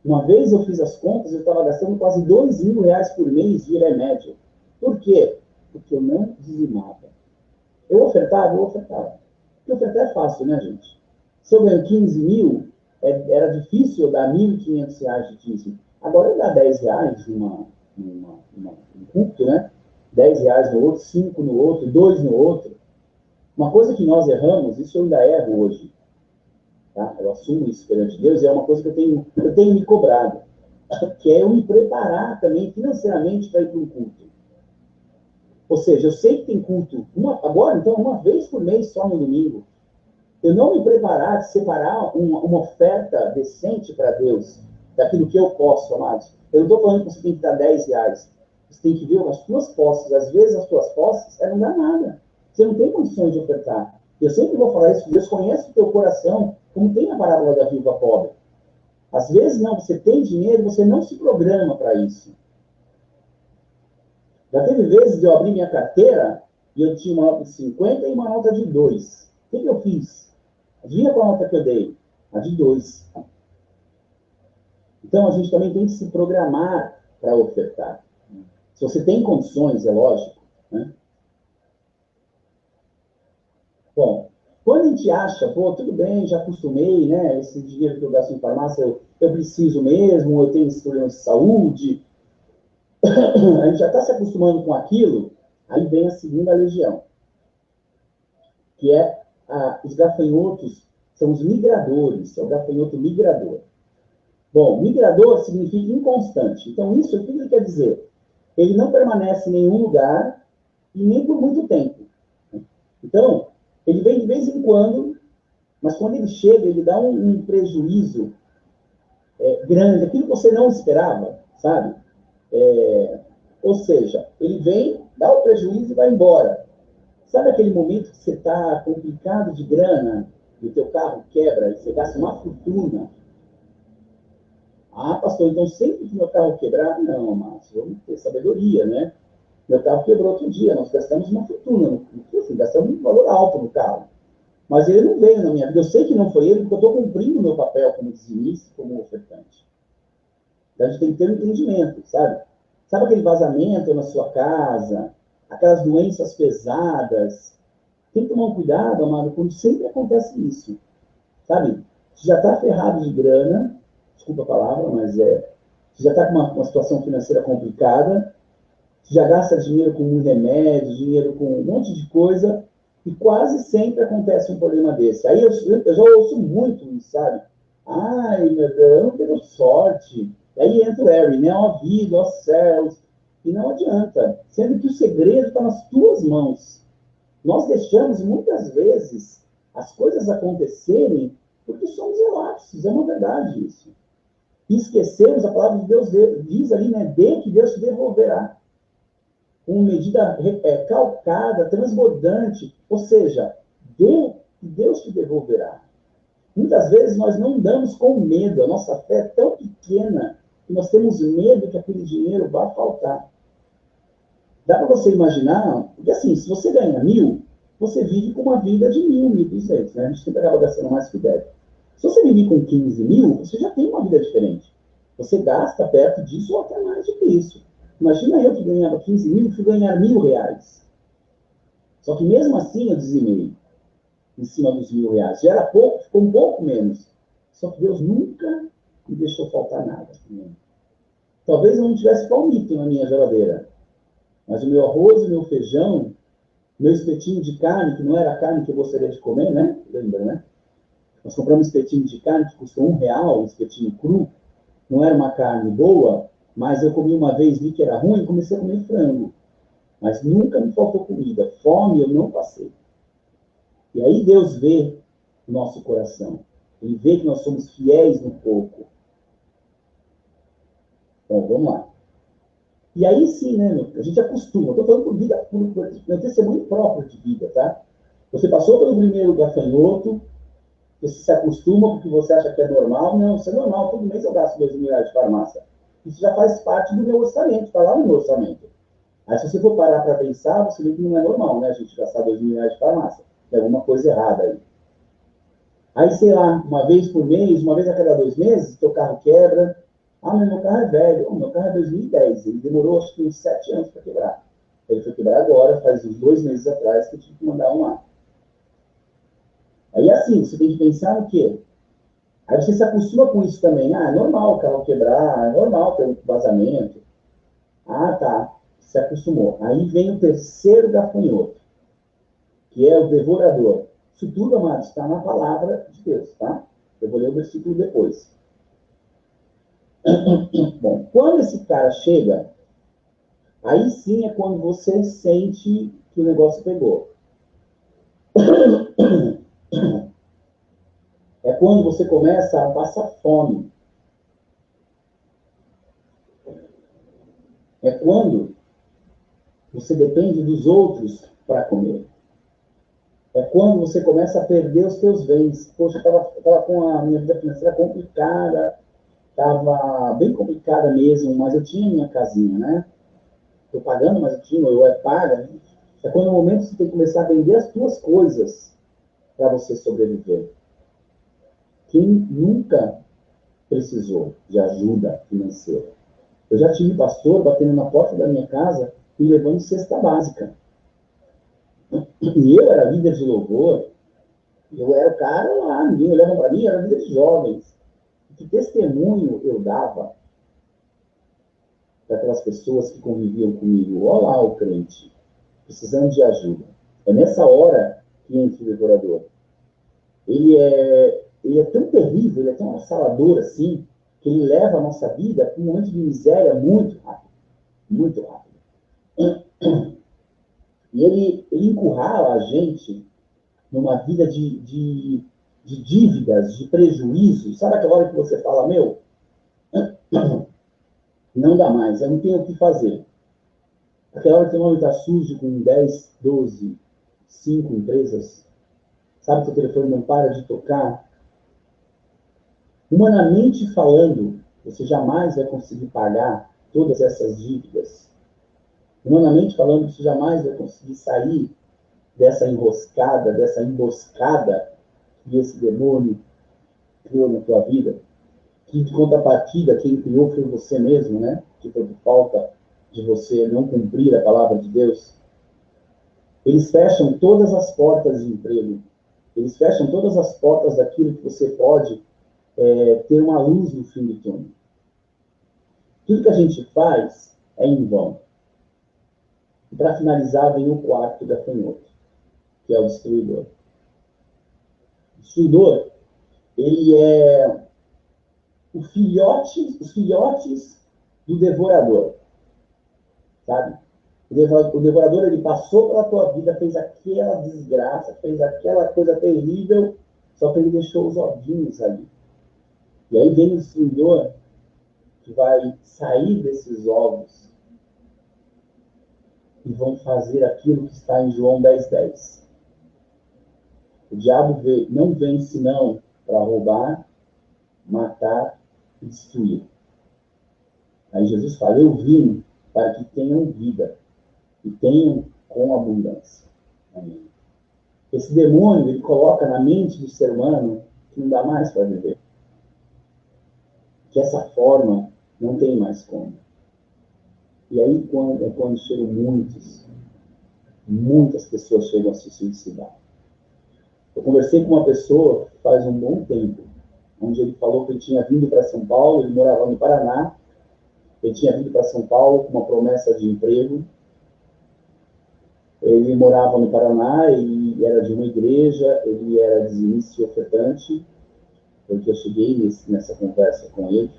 Uma vez eu fiz as contas, eu estava gastando quase R$ 2.000 por mês de remédio. Por quê? Porque eu não dizimava. Eu ofertava, eu ofertava. Porque ofertar é fácil, né, gente? Se eu ganho 15 mil, era difícil eu dar R$ 1.500 de dízimo. Agora eu dar R$ 10 um culto, né? R$ 10 no outro, 5 no outro, 2 no outro. Uma coisa que nós erramos, isso eu ainda erro hoje, tá? Eu assumo isso perante Deus e é uma coisa que eu tenho me cobrado, que é eu me preparar também financeiramente para ir para um culto. Ou seja, eu sei que tem culto agora, então, uma vez por mês só no domingo. Eu não me preparar, separar uma oferta decente para Deus, daquilo que eu posso, amados. Eu não estou falando que você tem que dar R$ 10. Você tem que ver as suas posses. Às vezes, as suas posses, não dá nada. Você não tem condições de ofertar. Eu sempre vou falar isso, Deus conhece o teu coração, como tem a parábola da viúva pobre. Às vezes, não, você tem dinheiro e você não se programa para isso. Já teve vezes de eu abrir minha carteira e eu tinha uma nota de 50 e uma nota de 2. O que eu fiz? Adivinha qual nota que eu dei? A de 2. Então, a gente também tem que se programar para ofertar. Se você tem condições, é lógico, né? Bom, quando a gente acha, pô, tudo bem, já acostumei, né? Esse dinheiro que eu gasto em farmácia, eu preciso mesmo, eu tenho esse problema de saúde. A gente já está se acostumando com aquilo, aí vem a segunda legião, que é os gafanhotos, são os migradores, é o gafanhoto migrador. Bom, migrador significa inconstante. Então, isso, o que ele quer dizer? Ele não permanece em nenhum lugar e nem por muito tempo. Então, ele vem de vez em quando, mas quando ele chega, ele dá um prejuízo grande, aquilo que você não esperava, sabe? Ou seja, ele vem, dá o prejuízo e vai embora. Sabe aquele momento que você está complicado de grana e o teu carro quebra e você gasta uma fortuna? Ah, pastor, então sempre que meu carro quebrar, não, mas vamos ter sabedoria, né? Meu carro quebrou outro dia, nós gastamos uma fortuna, assim, gastamos um valor alto no carro. Mas ele não veio na minha vida. Eu sei que não foi ele, porque eu estou cumprindo o meu papel como dizimista, como ofertante. Então a gente tem que ter um entendimento, sabe? Sabe aquele vazamento na sua casa, aquelas doenças pesadas? Tem que tomar um cuidado, amado, quando sempre acontece isso, sabe? Você já está ferrado de grana, desculpa a palavra, mas você já está com uma situação financeira complicada, você já gasta dinheiro com um remédio, dinheiro com um monte de coisa, e quase sempre acontece um problema desse. Aí eu já ouço muito isso, sabe? Ai, meu Deus, eu não tenho sorte. E aí entra o Harry, né? Ó vida, ó céus. E não adianta, sendo que o segredo está nas tuas mãos. Nós deixamos, muitas vezes, as coisas acontecerem porque somos relapsos, é uma verdade isso. E esquecemos, a palavra de Deus diz ali, né? Dê que Deus te devolverá. Com medida calcada, transbordante, ou seja, dê que Deus te devolverá. Muitas vezes nós não damos com medo, a nossa fé é tão pequena que nós temos medo que aquele dinheiro vá faltar. Dá para você imaginar, porque assim, se você ganha 1.000, você vive com uma vida de 1.000, 1.200, né? A gente sempre acaba gastando mais que deve. Se você vive com 15 mil, você já tem uma vida diferente. Você gasta perto disso ou até mais do que isso. Imagina eu que ganhava 15 mil e fui ganhar R$ 1.000. Só que mesmo assim eu dizimei em cima dos R$ 1.000. Já era pouco, ficou um pouco menos. Só que Deus nunca me deixou faltar nada. Talvez eu não tivesse palmito na minha geladeira. Mas o meu arroz, o meu feijão, meu espetinho de carne, que não era a carne que eu gostaria de comer, né? Lembra, né? Nós compramos um espetinho de carne que custou R$ 1, um espetinho cru. Não era uma carne boa, mas eu comi uma vez, vi que era ruim, e comecei a comer frango. Mas nunca me faltou comida. Fome eu não passei. E aí Deus vê o nosso coração. Ele vê que nós somos fiéis no pouco. Então, vamos lá. E aí sim, né, a gente acostuma. Estou falando por vida, por testemunho próprio de vida, tá? Você passou pelo primeiro gafanhoto, você se acostuma porque você acha que é normal. Não, isso é normal. Todo mês eu gasto R$ 2.000 de farmácia. Isso já faz parte do meu orçamento, está lá no meu orçamento. Aí se você for parar para pensar, você vê que não é normal, né? A gente gastar R$ 2.000 de farmácia. Tem alguma coisa errada aí. Aí, sei lá, uma vez por mês, uma vez a cada 2 meses, teu carro quebra. Ah, mas meu carro é velho. Oh, meu carro é 2010. Ele demorou, acho que uns 7 anos para quebrar. Ele foi quebrar agora, faz uns 2 meses atrás, que eu tive que mandar um lá. Aí, assim, você tem que pensar no quê? Aí você se acostuma com isso também. Ah, é normal o carro quebrar, é normal ter um vazamento. Ah, tá. Se acostumou. Aí vem o terceiro gafanhoto, que é o devorador. Isso tudo, amados, está na palavra de Deus, tá? Eu vou ler o versículo depois. Bom, quando esse cara chega, aí sim é quando você sente que o negócio pegou. É quando você começa a passar fome. É quando você depende dos outros para comer. É quando você começa a perder os seus bens. Poxa, eu estava com a minha vida financeira complicada, estava bem complicada mesmo, mas eu tinha minha casinha, né? Estou pagando, mas eu tinha, eu é paga. Né? É quando no momento você tem que começar a vender as suas coisas para você sobreviver. Quem nunca precisou de ajuda financeira? Eu já tive pastor batendo na porta da minha casa e levando cesta básica. E eu era líder de louvor, eu era o cara lá, ninguém olhava para mim, era líder de jovens. Que testemunho eu dava para aquelas pessoas que conviviam comigo? Olha lá o crente, precisando de ajuda. É nessa hora que entra o devorador. Ele é tão terrível, ele é tão avassalador assim, que ele leva a nossa vida para um momento de miséria muito rápido. Muito rápido. E ele encurrala a gente numa vida de dívidas, de prejuízos. Sabe aquela hora que você fala, meu, não dá mais, eu não tenho o que fazer. Aquela hora que o homem está sujo com 10, 12, 5 empresas, sabe que o telefone não para de tocar? Humanamente falando, você jamais vai conseguir pagar todas essas dívidas. Humanamente falando, você jamais vai conseguir sair dessa enroscada, dessa emboscada que esse demônio criou na tua vida. Que, de contrapartida, quem criou foi você mesmo, né? Que foi por falta de você não cumprir a palavra de Deus. Eles fecham todas as portas de emprego. Eles fecham todas as portas daquilo que você pode ter uma luz no fim do túnel. Tudo que a gente faz é em vão. E para finalizar, vem o quarto gafanhoto, que é o destruidor. O destruidor, ele é os filhotes do devorador, sabe? O devorador, ele passou pela tua vida, fez aquela desgraça, fez aquela coisa terrível, só que ele deixou os ovinhos ali. E aí vem o destruidor, que vai sair desses ovos e vão fazer aquilo que está em João 10:10. O diabo não vem senão para roubar, matar e destruir. Aí Jesus fala, eu vim para que tenham vida e tenham com abundância. Amém. Esse demônio, ele coloca na mente do ser humano que não dá mais para viver. Que essa forma não tem mais como. E aí quando chegam muitas pessoas chegam a se suicidar. Eu conversei com uma pessoa faz um bom tempo, onde ele falou que ele tinha vindo para São Paulo, ele morava no Paraná, ele tinha vindo para São Paulo com uma promessa de emprego. Ele morava no Paraná, ele era de uma igreja, ele era dizimista e ofertante, porque eu cheguei nessa conversa com ele.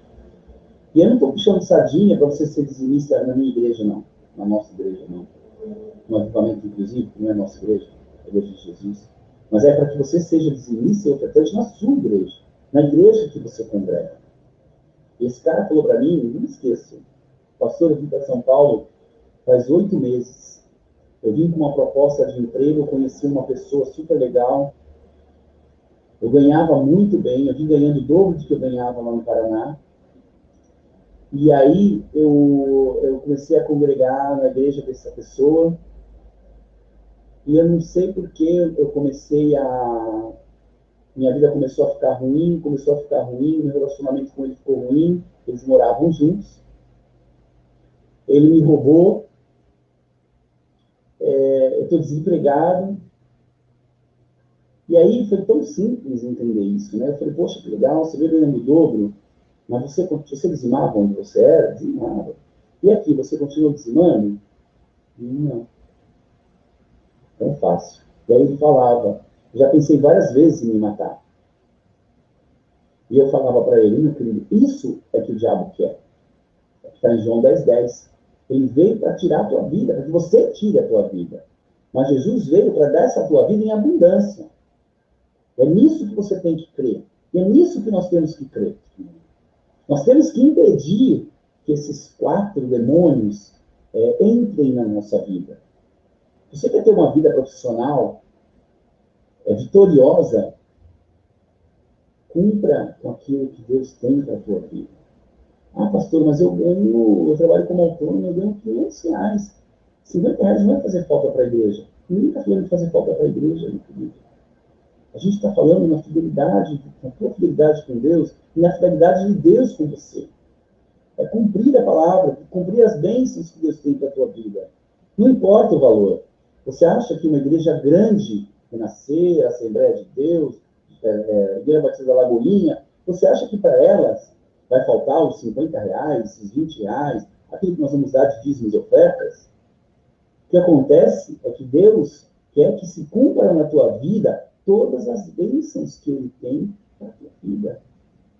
E eu não estou puxando sardinha para você ser dizimista na minha igreja, não. Na nossa igreja, não. No avivamento, inclusive, que não é a nossa igreja, é a igreja de Jesus. Mas é para que você seja dizimista e ofertante na sua igreja, na igreja que você congrega. E esse cara falou para mim, não me esqueço, pastor, eu vim para São Paulo faz 8 meses. Eu vim com uma proposta de emprego, eu conheci uma pessoa super legal, eu ganhava muito bem, eu vim ganhando o dobro do que eu ganhava lá no Paraná. E aí eu comecei a congregar na igreja dessa pessoa, e eu não sei por que eu comecei a... Minha vida começou a ficar ruim, meu relacionamento com ele ficou ruim, eles moravam juntos, ele me roubou, eu estou desempregado. E aí foi tão simples entender isso, né? Eu falei, poxa, que legal, você veio ganhando o dobro, mas você dizimava onde você era? Dizimava. E aqui, você continua dizimando? Não. Tão fácil. E aí ele falava, já pensei várias vezes em me matar. E eu falava para ele, meu querido, isso é que o diabo quer. Está em João 10:10. Ele veio para tirar a tua vida, para que você tire a tua vida. Mas Jesus veio para dar essa tua vida em abundância. É nisso que você tem que crer. E é nisso que nós temos que crer. Nós temos que impedir que esses 4 demônios entrem na nossa vida. Você quer ter uma vida profissional vitoriosa? Cumpra com aquilo que Deus tem para a tua vida. Ah, pastor, mas eu trabalho como autônomo, eu ganho R$500. R$50 não vai fazer falta para a igreja. Ninguém está falando de fazer falta para a igreja, meu querido. A gente está falando na fidelidade, na tua fidelidade com Deus e na fidelidade de Deus com você. É cumprir a palavra, cumprir as bênçãos que Deus tem para a tua vida. Não importa o valor. Você acha que uma igreja grande, Renascer, Assembleia de Deus, Igreja Batista da Lagoinha, você acha que para elas vai faltar os R$50, esses R$20, aquilo que nós vamos dar de dízimos e ofertas? O que acontece é que Deus quer que se cumpra na tua vida todas as bênçãos que Ele tem para a tua vida.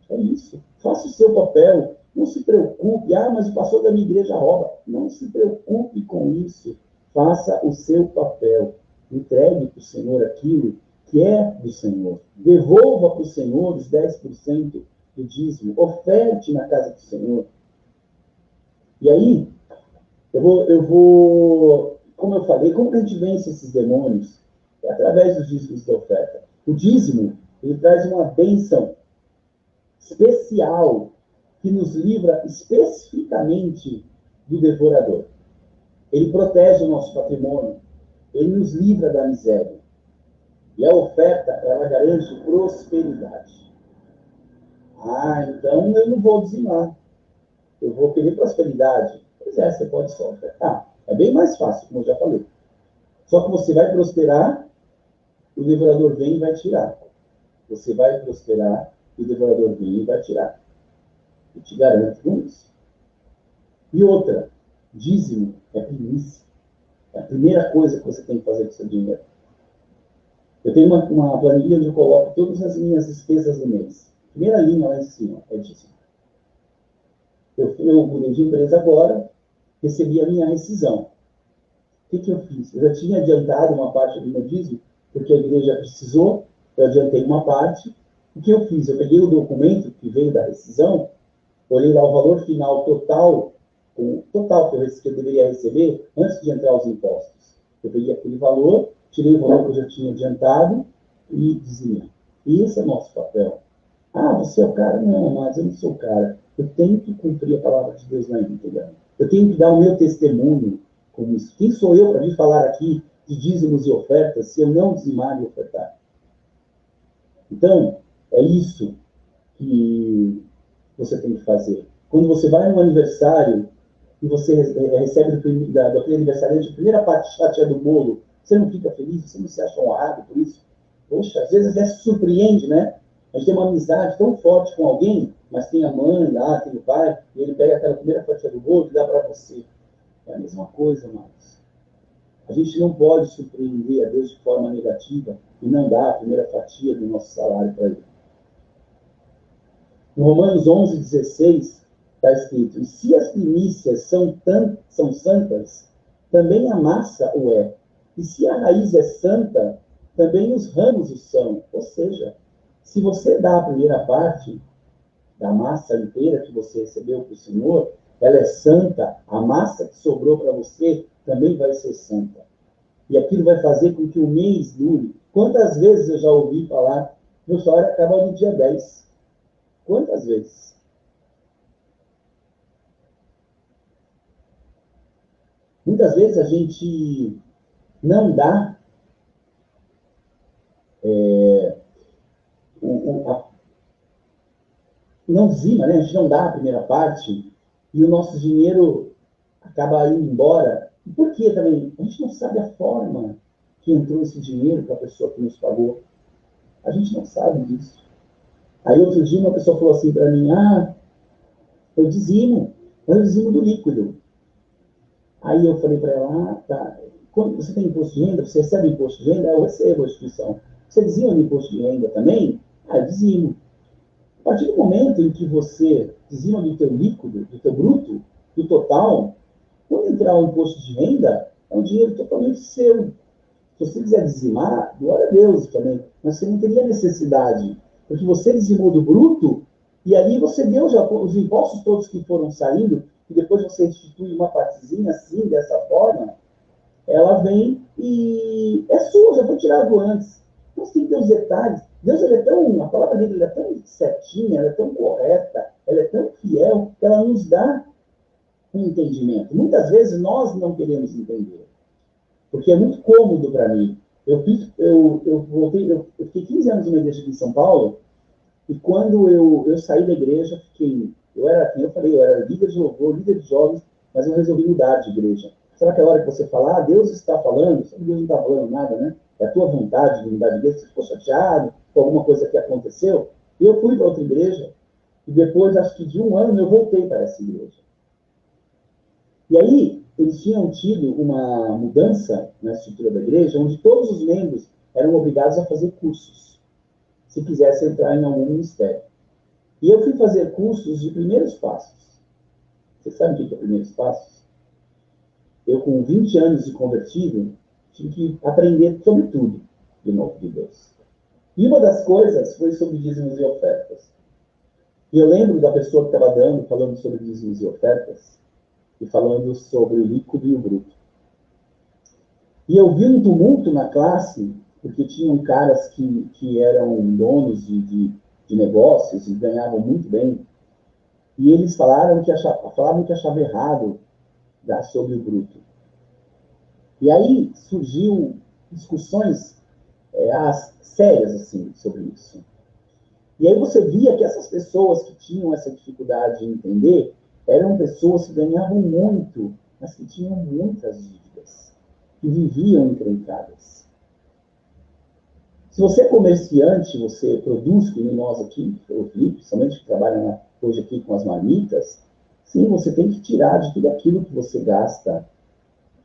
É isso. Faça o seu papel. Não se preocupe. Ah, mas o pastor da minha igreja rouba. Não se preocupe com isso. Faça o seu papel. Entregue para o Senhor aquilo que é do Senhor. Devolva para o Senhor os 10% do dízimo. Oferte na casa do Senhor. E aí, eu vou, como eu falei, como que a gente vence esses demônios? É através dos dízimos da oferta. O dízimo, ele traz uma bênção especial que nos livra especificamente do devorador. Ele protege o nosso patrimônio. Ele nos livra da miséria. E a oferta, ela garante prosperidade. Ah, então eu não vou dizimar. Eu vou querer prosperidade. Pois é, você pode só ofertar. É bem mais fácil, como eu já falei. Só que você vai prosperar, o devorador vem e vai tirar. Você vai prosperar, e o devorador vem e vai tirar. Eu te garanto com isso. E outra, dízimo é primícia. É a primeira coisa que você tem que fazer com o seu dinheiro. Eu tenho uma planilha onde eu coloco todas as minhas despesas do mês. Primeira linha lá em cima é dízimo. Eu mudei de empresa agora, recebi a minha rescisão. O que eu fiz? Eu já tinha adiantado uma parte do meu dízimo, porque a igreja precisou, eu adiantei uma parte. O que eu fiz? Eu peguei o documento que veio da rescisão, olhei lá o valor final total que eu deveria receber antes de entrar os impostos. Eu peguei aquele valor, tirei o valor que eu já tinha adiantado e dizimei. E esse é o nosso papel. Ah, você é o cara? Não, mas eu não sou o cara. Eu tenho que cumprir a palavra de Deus na íntegra. Eu tenho que dar o meu testemunho com isso. Quem sou eu para vir falar aqui de dízimos e ofertas se eu não dizimar e ofertar? Então, é isso que você tem que fazer. Quando você vai num aniversário e você recebe daquele aniversariante a primeira fatia do bolo, você não fica feliz? Você não se acha honrado por isso? Poxa, às vezes até se surpreende, né? A gente tem uma amizade tão forte com alguém, mas tem a mãe lá, tem o pai, e ele pega aquela primeira fatia do bolo e dá para você. É a mesma coisa, mas a gente não pode surpreender a Deus de forma negativa e não dar a primeira fatia do nosso salário para ele. Em Romanos 11:16, está escrito: e se as primícias são santas, também a massa o é. E se a raiz é santa, também os ramos o são. Ou seja, se você dá a primeira parte da massa inteira que você recebeu para o Senhor, ela é santa, a massa que sobrou para você também vai ser santa. E aquilo vai fazer com que o mês dure. Quantas vezes eu já ouvi falar, meu salário acaba no dia 10? Quantas vezes? Muitas vezes a gente não dá não dizima, né? A gente não dá a primeira parte e o nosso dinheiro acaba indo embora. E por que também? A gente não sabe a forma que entrou esse dinheiro para a pessoa que nos pagou. A gente não sabe disso. Aí outro dia uma pessoa falou assim para mim, eu dizimo, mas eu dizimo do líquido. Aí eu falei para ela, tá, quando você tem imposto de renda, você recebe imposto de renda? Eu recebo a instituição. Você dizima de imposto de renda também? Eu dizimo. A partir do momento em que você dizima do teu líquido, do teu bruto, do total, quando entrar o imposto de renda, é um dinheiro totalmente seu. Se você quiser dizimar, glória a Deus também, mas você não teria necessidade, porque você dizimou do bruto, e ali você deu já os impostos todos que foram saindo, e depois você institui uma partezinha assim, dessa forma, ela vem e é sua, já foi tirado antes. Então você tem que ter os detalhes. Deus, ele é tão, a palavra dele é tão certinha, ela é tão correta, ela é tão fiel, que ela nos dá um entendimento. Muitas vezes nós não queremos entender, porque é muito cômodo para mim. Eu fiquei 15 anos numa igreja aqui em São Paulo, e quando eu saí da igreja, eu era, como eu falei, eu era líder de louvor, líder de jovens, mas eu resolvi mudar de igreja. Sabe aquela hora que você fala, Deus está falando? Sabe, Deus não está falando nada, né? É a tua vontade de mudar de igreja, você ficou chateado com alguma coisa que aconteceu. E eu fui para outra igreja, e depois, acho que de um ano, eu voltei para essa igreja. E aí, eles tinham tido uma mudança na estrutura da igreja, onde todos os membros eram obrigados a fazer cursos, se quisesse entrar em algum ministério. E eu fui fazer cursos de primeiros passos. Você sabe o que é primeiros passos? Eu, com 20 anos de convertido, tive que aprender sobre tudo, de novo, de Deus. E uma das coisas foi sobre dízimos e ofertas. E eu lembro da pessoa que estava falando sobre dízimos e ofertas, e falando sobre o líquido e o bruto. E eu vi um tumulto na classe, porque tinham caras que eram donos de negócios e ganhavam muito bem. E eles falavam que achavam errado dar sobre o bruto. E aí surgiu discussões sérias assim, sobre isso. E aí você via que essas pessoas que tinham essa dificuldade de entender eram pessoas que ganhavam muito, mas que tinham muitas dívidas, que viviam encrencadas. Se você é comerciante, você produz, como nós aqui, o Felipe, principalmente que trabalha hoje aqui com as marmitas, sim, você tem que tirar de tudo aquilo que você gasta.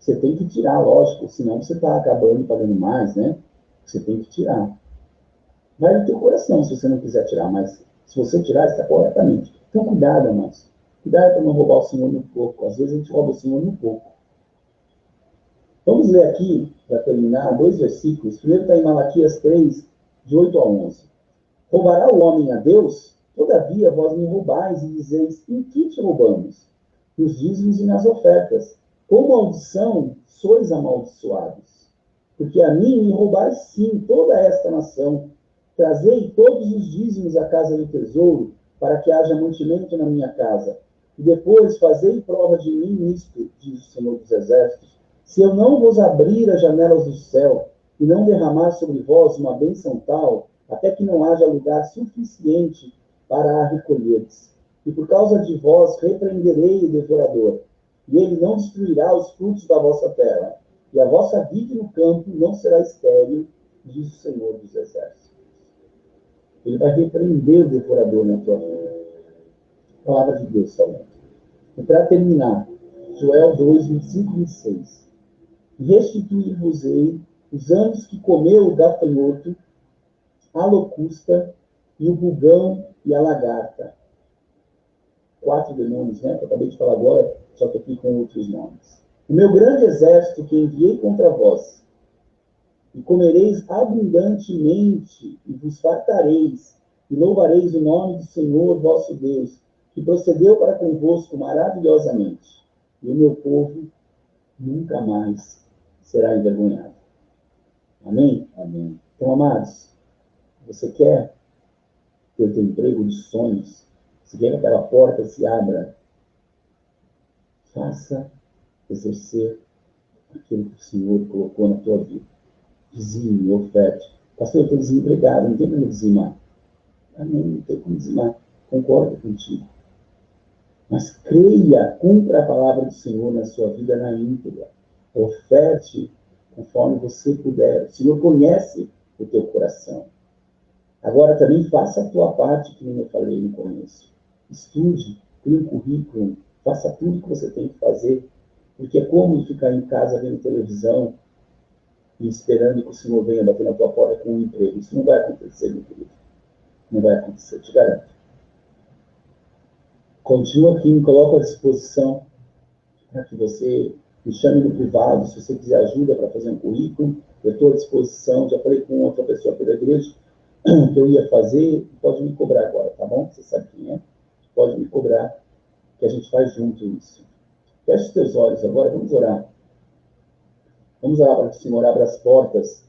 Você tem que tirar, lógico, senão você está acabando pagando mais, né? Você tem que tirar. Vai do teu coração se você não quiser tirar, mas se você tirar, está corretamente. Então, cuidado, amados. Cuidado para não roubar o Senhor no pouco. Às vezes a gente rouba o Senhor no pouco. Vamos ler aqui, para terminar, 2 versículos. Primeiro está em Malaquias 3, de 8 a 11. Roubará o homem a Deus? Todavia vós me roubais e dizeis, em que te roubamos? Nos dízimos e nas ofertas. Com maldição sois amaldiçoados. Porque a mim me roubais sim toda esta nação. Trazei todos os dízimos à casa do tesouro, para que haja mantimento na minha casa. E depois fazei prova de mim nisto, diz o Senhor dos Exércitos, se eu não vos abrir as janelas do céu, e não derramar sobre vós uma bênção tal, até que não haja lugar suficiente para a recolheres. E por causa de vós repreenderei o devorador, e ele não destruirá os frutos da vossa terra, e a vossa vida no campo não será estéril, diz o Senhor dos Exércitos. Ele vai repreender o devorador na tua vida. Palavra de Deus, somente. E para terminar, Joel 2, 25 e 26. Restituir-vos-ei os anos que comeu o gafanhoto, a locusta, e o pulgão e a lagarta. 4 demônios, né? Que eu acabei de falar agora, só que aqui com outros nomes. O meu grande exército que enviei contra vós, e comereis abundantemente, e vos fartareis, e louvareis o nome do Senhor vosso Deus, que procedeu para convosco maravilhosamente, e o meu povo nunca mais será envergonhado. Amém? Amém. Então, amados, você quer ter o teu emprego dos sonhos? Você quer que aquela porta se abra? Faça exercer aquilo que o Senhor colocou na tua vida. Dizime, oferte. Pastor, eu estou desempregado, não tem como dizimar. Amém, não tem como dizimar. Concordo contigo. Mas creia, cumpra a palavra do Senhor na sua vida na íntegra. Oferte conforme você puder. O Senhor conhece o teu coração. Agora também faça a tua parte, que eu falei no começo. Estude, crie um currículo, faça tudo que você tem que fazer. Porque é como ficar em casa vendo televisão e esperando que o Senhor venha bater na tua porta com um emprego. Isso não vai acontecer, meu querido. Não vai acontecer, te garanto. Continua aqui, me coloco à disposição para que você me chame no privado, se você quiser ajuda para fazer um currículo, eu estou à disposição. Já falei com outra pessoa pela igreja que eu ia fazer, pode me cobrar agora, tá bom? Você sabe quem é? Pode me cobrar, que a gente faz junto isso. Feche os teus olhos agora, vamos orar. Vamos orar para que o Senhor abra as portas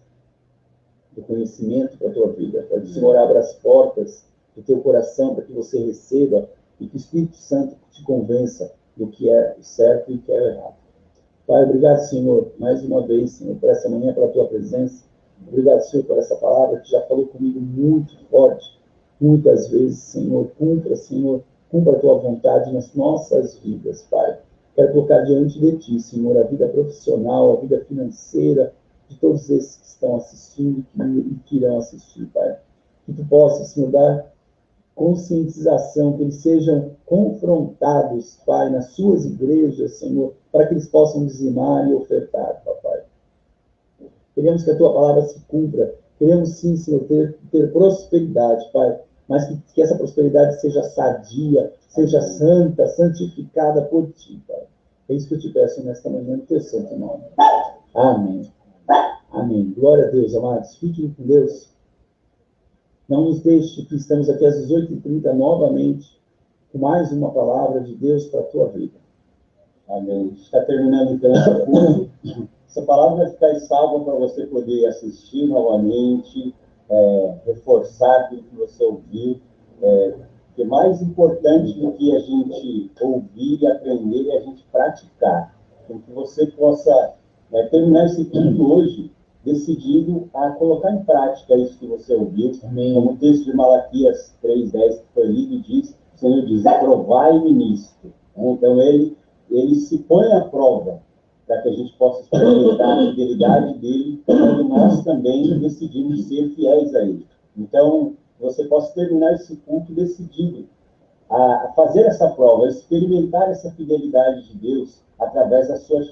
do conhecimento para a tua vida, para que o Senhor abra as portas do teu coração, para que você receba e que o Espírito Santo te convença do que é o certo e o que é o errado. Pai, obrigado, Senhor, mais uma vez, Senhor, por essa manhã, pela tua presença. Obrigado, Senhor, por essa palavra que já falou comigo muito forte, muitas vezes, Senhor. Cumpra a tua vontade nas nossas vidas, Pai. Quero colocar diante de ti, Senhor, a vida profissional, a vida financeira de todos esses que estão assistindo e que irão assistir, Pai. Que tu possa, Senhor, dar conscientização, que eles sejam confrontados, Pai, nas suas igrejas, Senhor, para que eles possam dizimar e ofertar, Papai. Queremos que a tua palavra se cumpra. Queremos sim, Senhor, ter prosperidade, Pai, mas que essa prosperidade seja sadia, seja santa, santificada por ti, Pai. É isso que eu te peço nesta manhã, no teu santo nome. Amém. Amém. Glória a Deus, amados. Fiquem com Deus. Não nos deixe, que estamos aqui às 18h30 novamente, com mais uma palavra de Deus para a tua vida. Amém. Está terminando então esse culto. Essa palavra vai ficar salva para você poder assistir novamente, reforçar aquilo que você ouviu. Porque mais importante do que a gente ouvir e aprender é a gente praticar. Então, que você possa terminar esse culto hoje decidido a colocar em prática isso que você ouviu. Amém. Como o texto de Malaquias 3:10 que foi lido diz, o Senhor diz, provai-me nisto. Então, ele se põe à prova para que a gente possa experimentar a fidelidade dele quando nós também decidimos ser fiéis a ele. Então, você possa terminar esse culto decidido a fazer essa prova, a experimentar essa fidelidade de Deus através da sua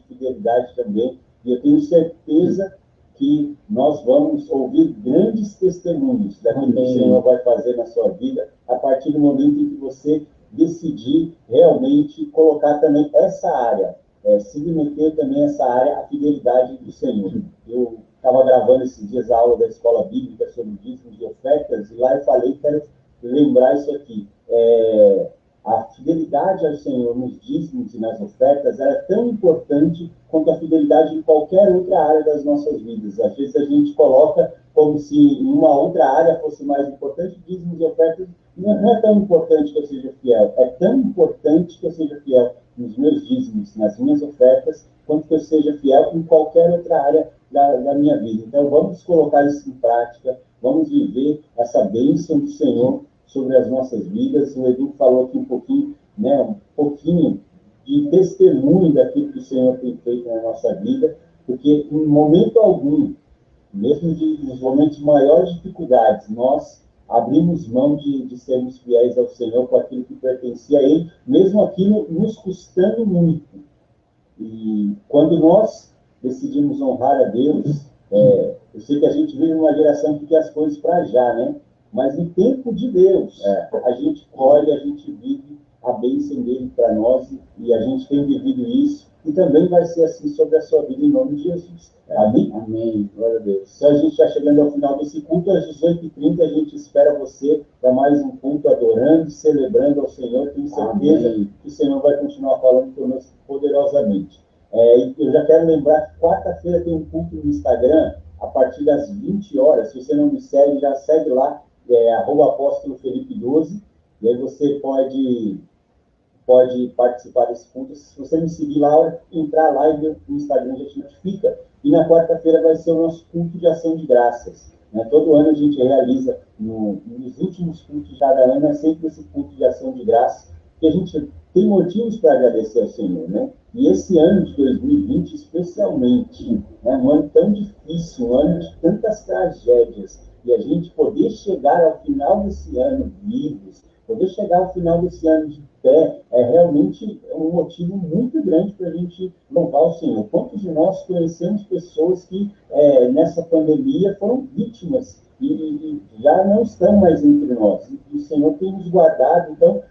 fidelidade também. E eu tenho certeza que nós vamos ouvir grandes testemunhos daquilo que o Senhor vai fazer na sua vida a partir do momento em que você decidir realmente colocar também essa área, submeter também essa área à fidelidade do Senhor. Eu estava gravando esses dias a aula da escola bíblica sobre dízimos e ofertas, e lá eu falei, quero lembrar isso aqui. A fidelidade ao Senhor nos dízimos e nas ofertas era tão importante quanto a fidelidade em qualquer outra área das nossas vidas. Às vezes a gente coloca como se em uma outra área fosse mais importante, dízimos e ofertas. Não é tão importante que eu seja fiel, é tão importante que eu seja fiel nos meus dízimos, nas minhas ofertas, quanto que eu seja fiel em qualquer outra área da minha vida. Então vamos colocar isso em prática, vamos viver essa bênção do Senhor sobre as nossas vidas. O Edu falou aqui um pouquinho de testemunho daquilo que o Senhor tem feito na nossa vida, porque em momento algum, mesmo nos momentos de maiores dificuldades, nós abrimos mão de sermos fiéis ao Senhor com aquilo que pertencia a Ele, mesmo aquilo nos custando muito. E quando nós decidimos honrar a Deus, eu sei que a gente vive uma geração que quer as coisas para já, né? Mas no tempo de Deus, a gente colhe, a gente vive a bênção dele para nós, e a gente tem vivido isso e também vai ser assim sobre a sua vida, em nome de Jesus. Amém? Amém. Glória a Deus. Então, a gente está chegando ao final desse culto, às 18h30, a gente espera você para mais um culto adorando e celebrando ao Senhor. Tenho certeza que o Senhor vai continuar falando conosco poderosamente. E eu já quero lembrar que quarta-feira tem um culto no Instagram, a partir das 20 horas. Se você não me segue, já segue lá, @apóstolo Felipe 12, e aí você pode participar desse culto. Se você me seguir lá, entrar lá e ver no Instagram, já te notifica. E na quarta-feira vai ser o nosso culto de ação de graças. Né? Todo ano a gente realiza, nos últimos cultos de cada ano, é sempre esse culto de ação de graças, que a gente tem motivos para agradecer ao Senhor, né? E esse ano de 2020, especialmente, né? Um ano tão difícil, um ano de tantas tragédias, e a gente poder chegar ao final desse ano vivos, poder chegar ao final desse ano de pé, é realmente um motivo muito grande para a gente louvar o Senhor. Quantos de nós conhecemos pessoas que nessa pandemia foram vítimas e já não estão mais entre nós? E o Senhor tem nos guardado. Então,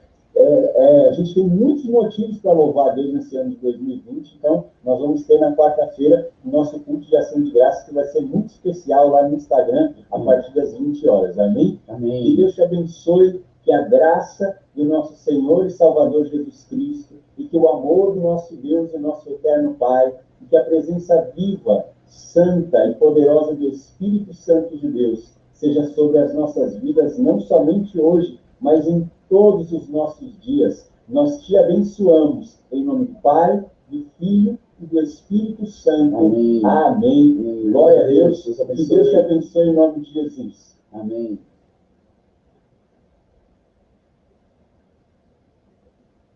a gente tem muitos motivos para louvar a Deus nesse ano de 2020. Então, nós vamos ter na quarta-feira o nosso culto de ação de graças, que vai ser muito especial lá no Instagram, a partir das 20 horas. Amém? Amém. Que Deus te abençoe, que a graça do nosso Senhor e Salvador Jesus Cristo, e que o amor do nosso Deus e nosso eterno Pai, e que a presença viva, santa e poderosa do Espírito Santo de Deus seja sobre as nossas vidas, não somente hoje, mas em todos os nossos dias. Nós te abençoamos, em nome do Pai, do Filho e do Espírito Santo. Amém. Amém. Glória a Deus. Deus Que Deus te abençoe em nome de Jesus. Amém.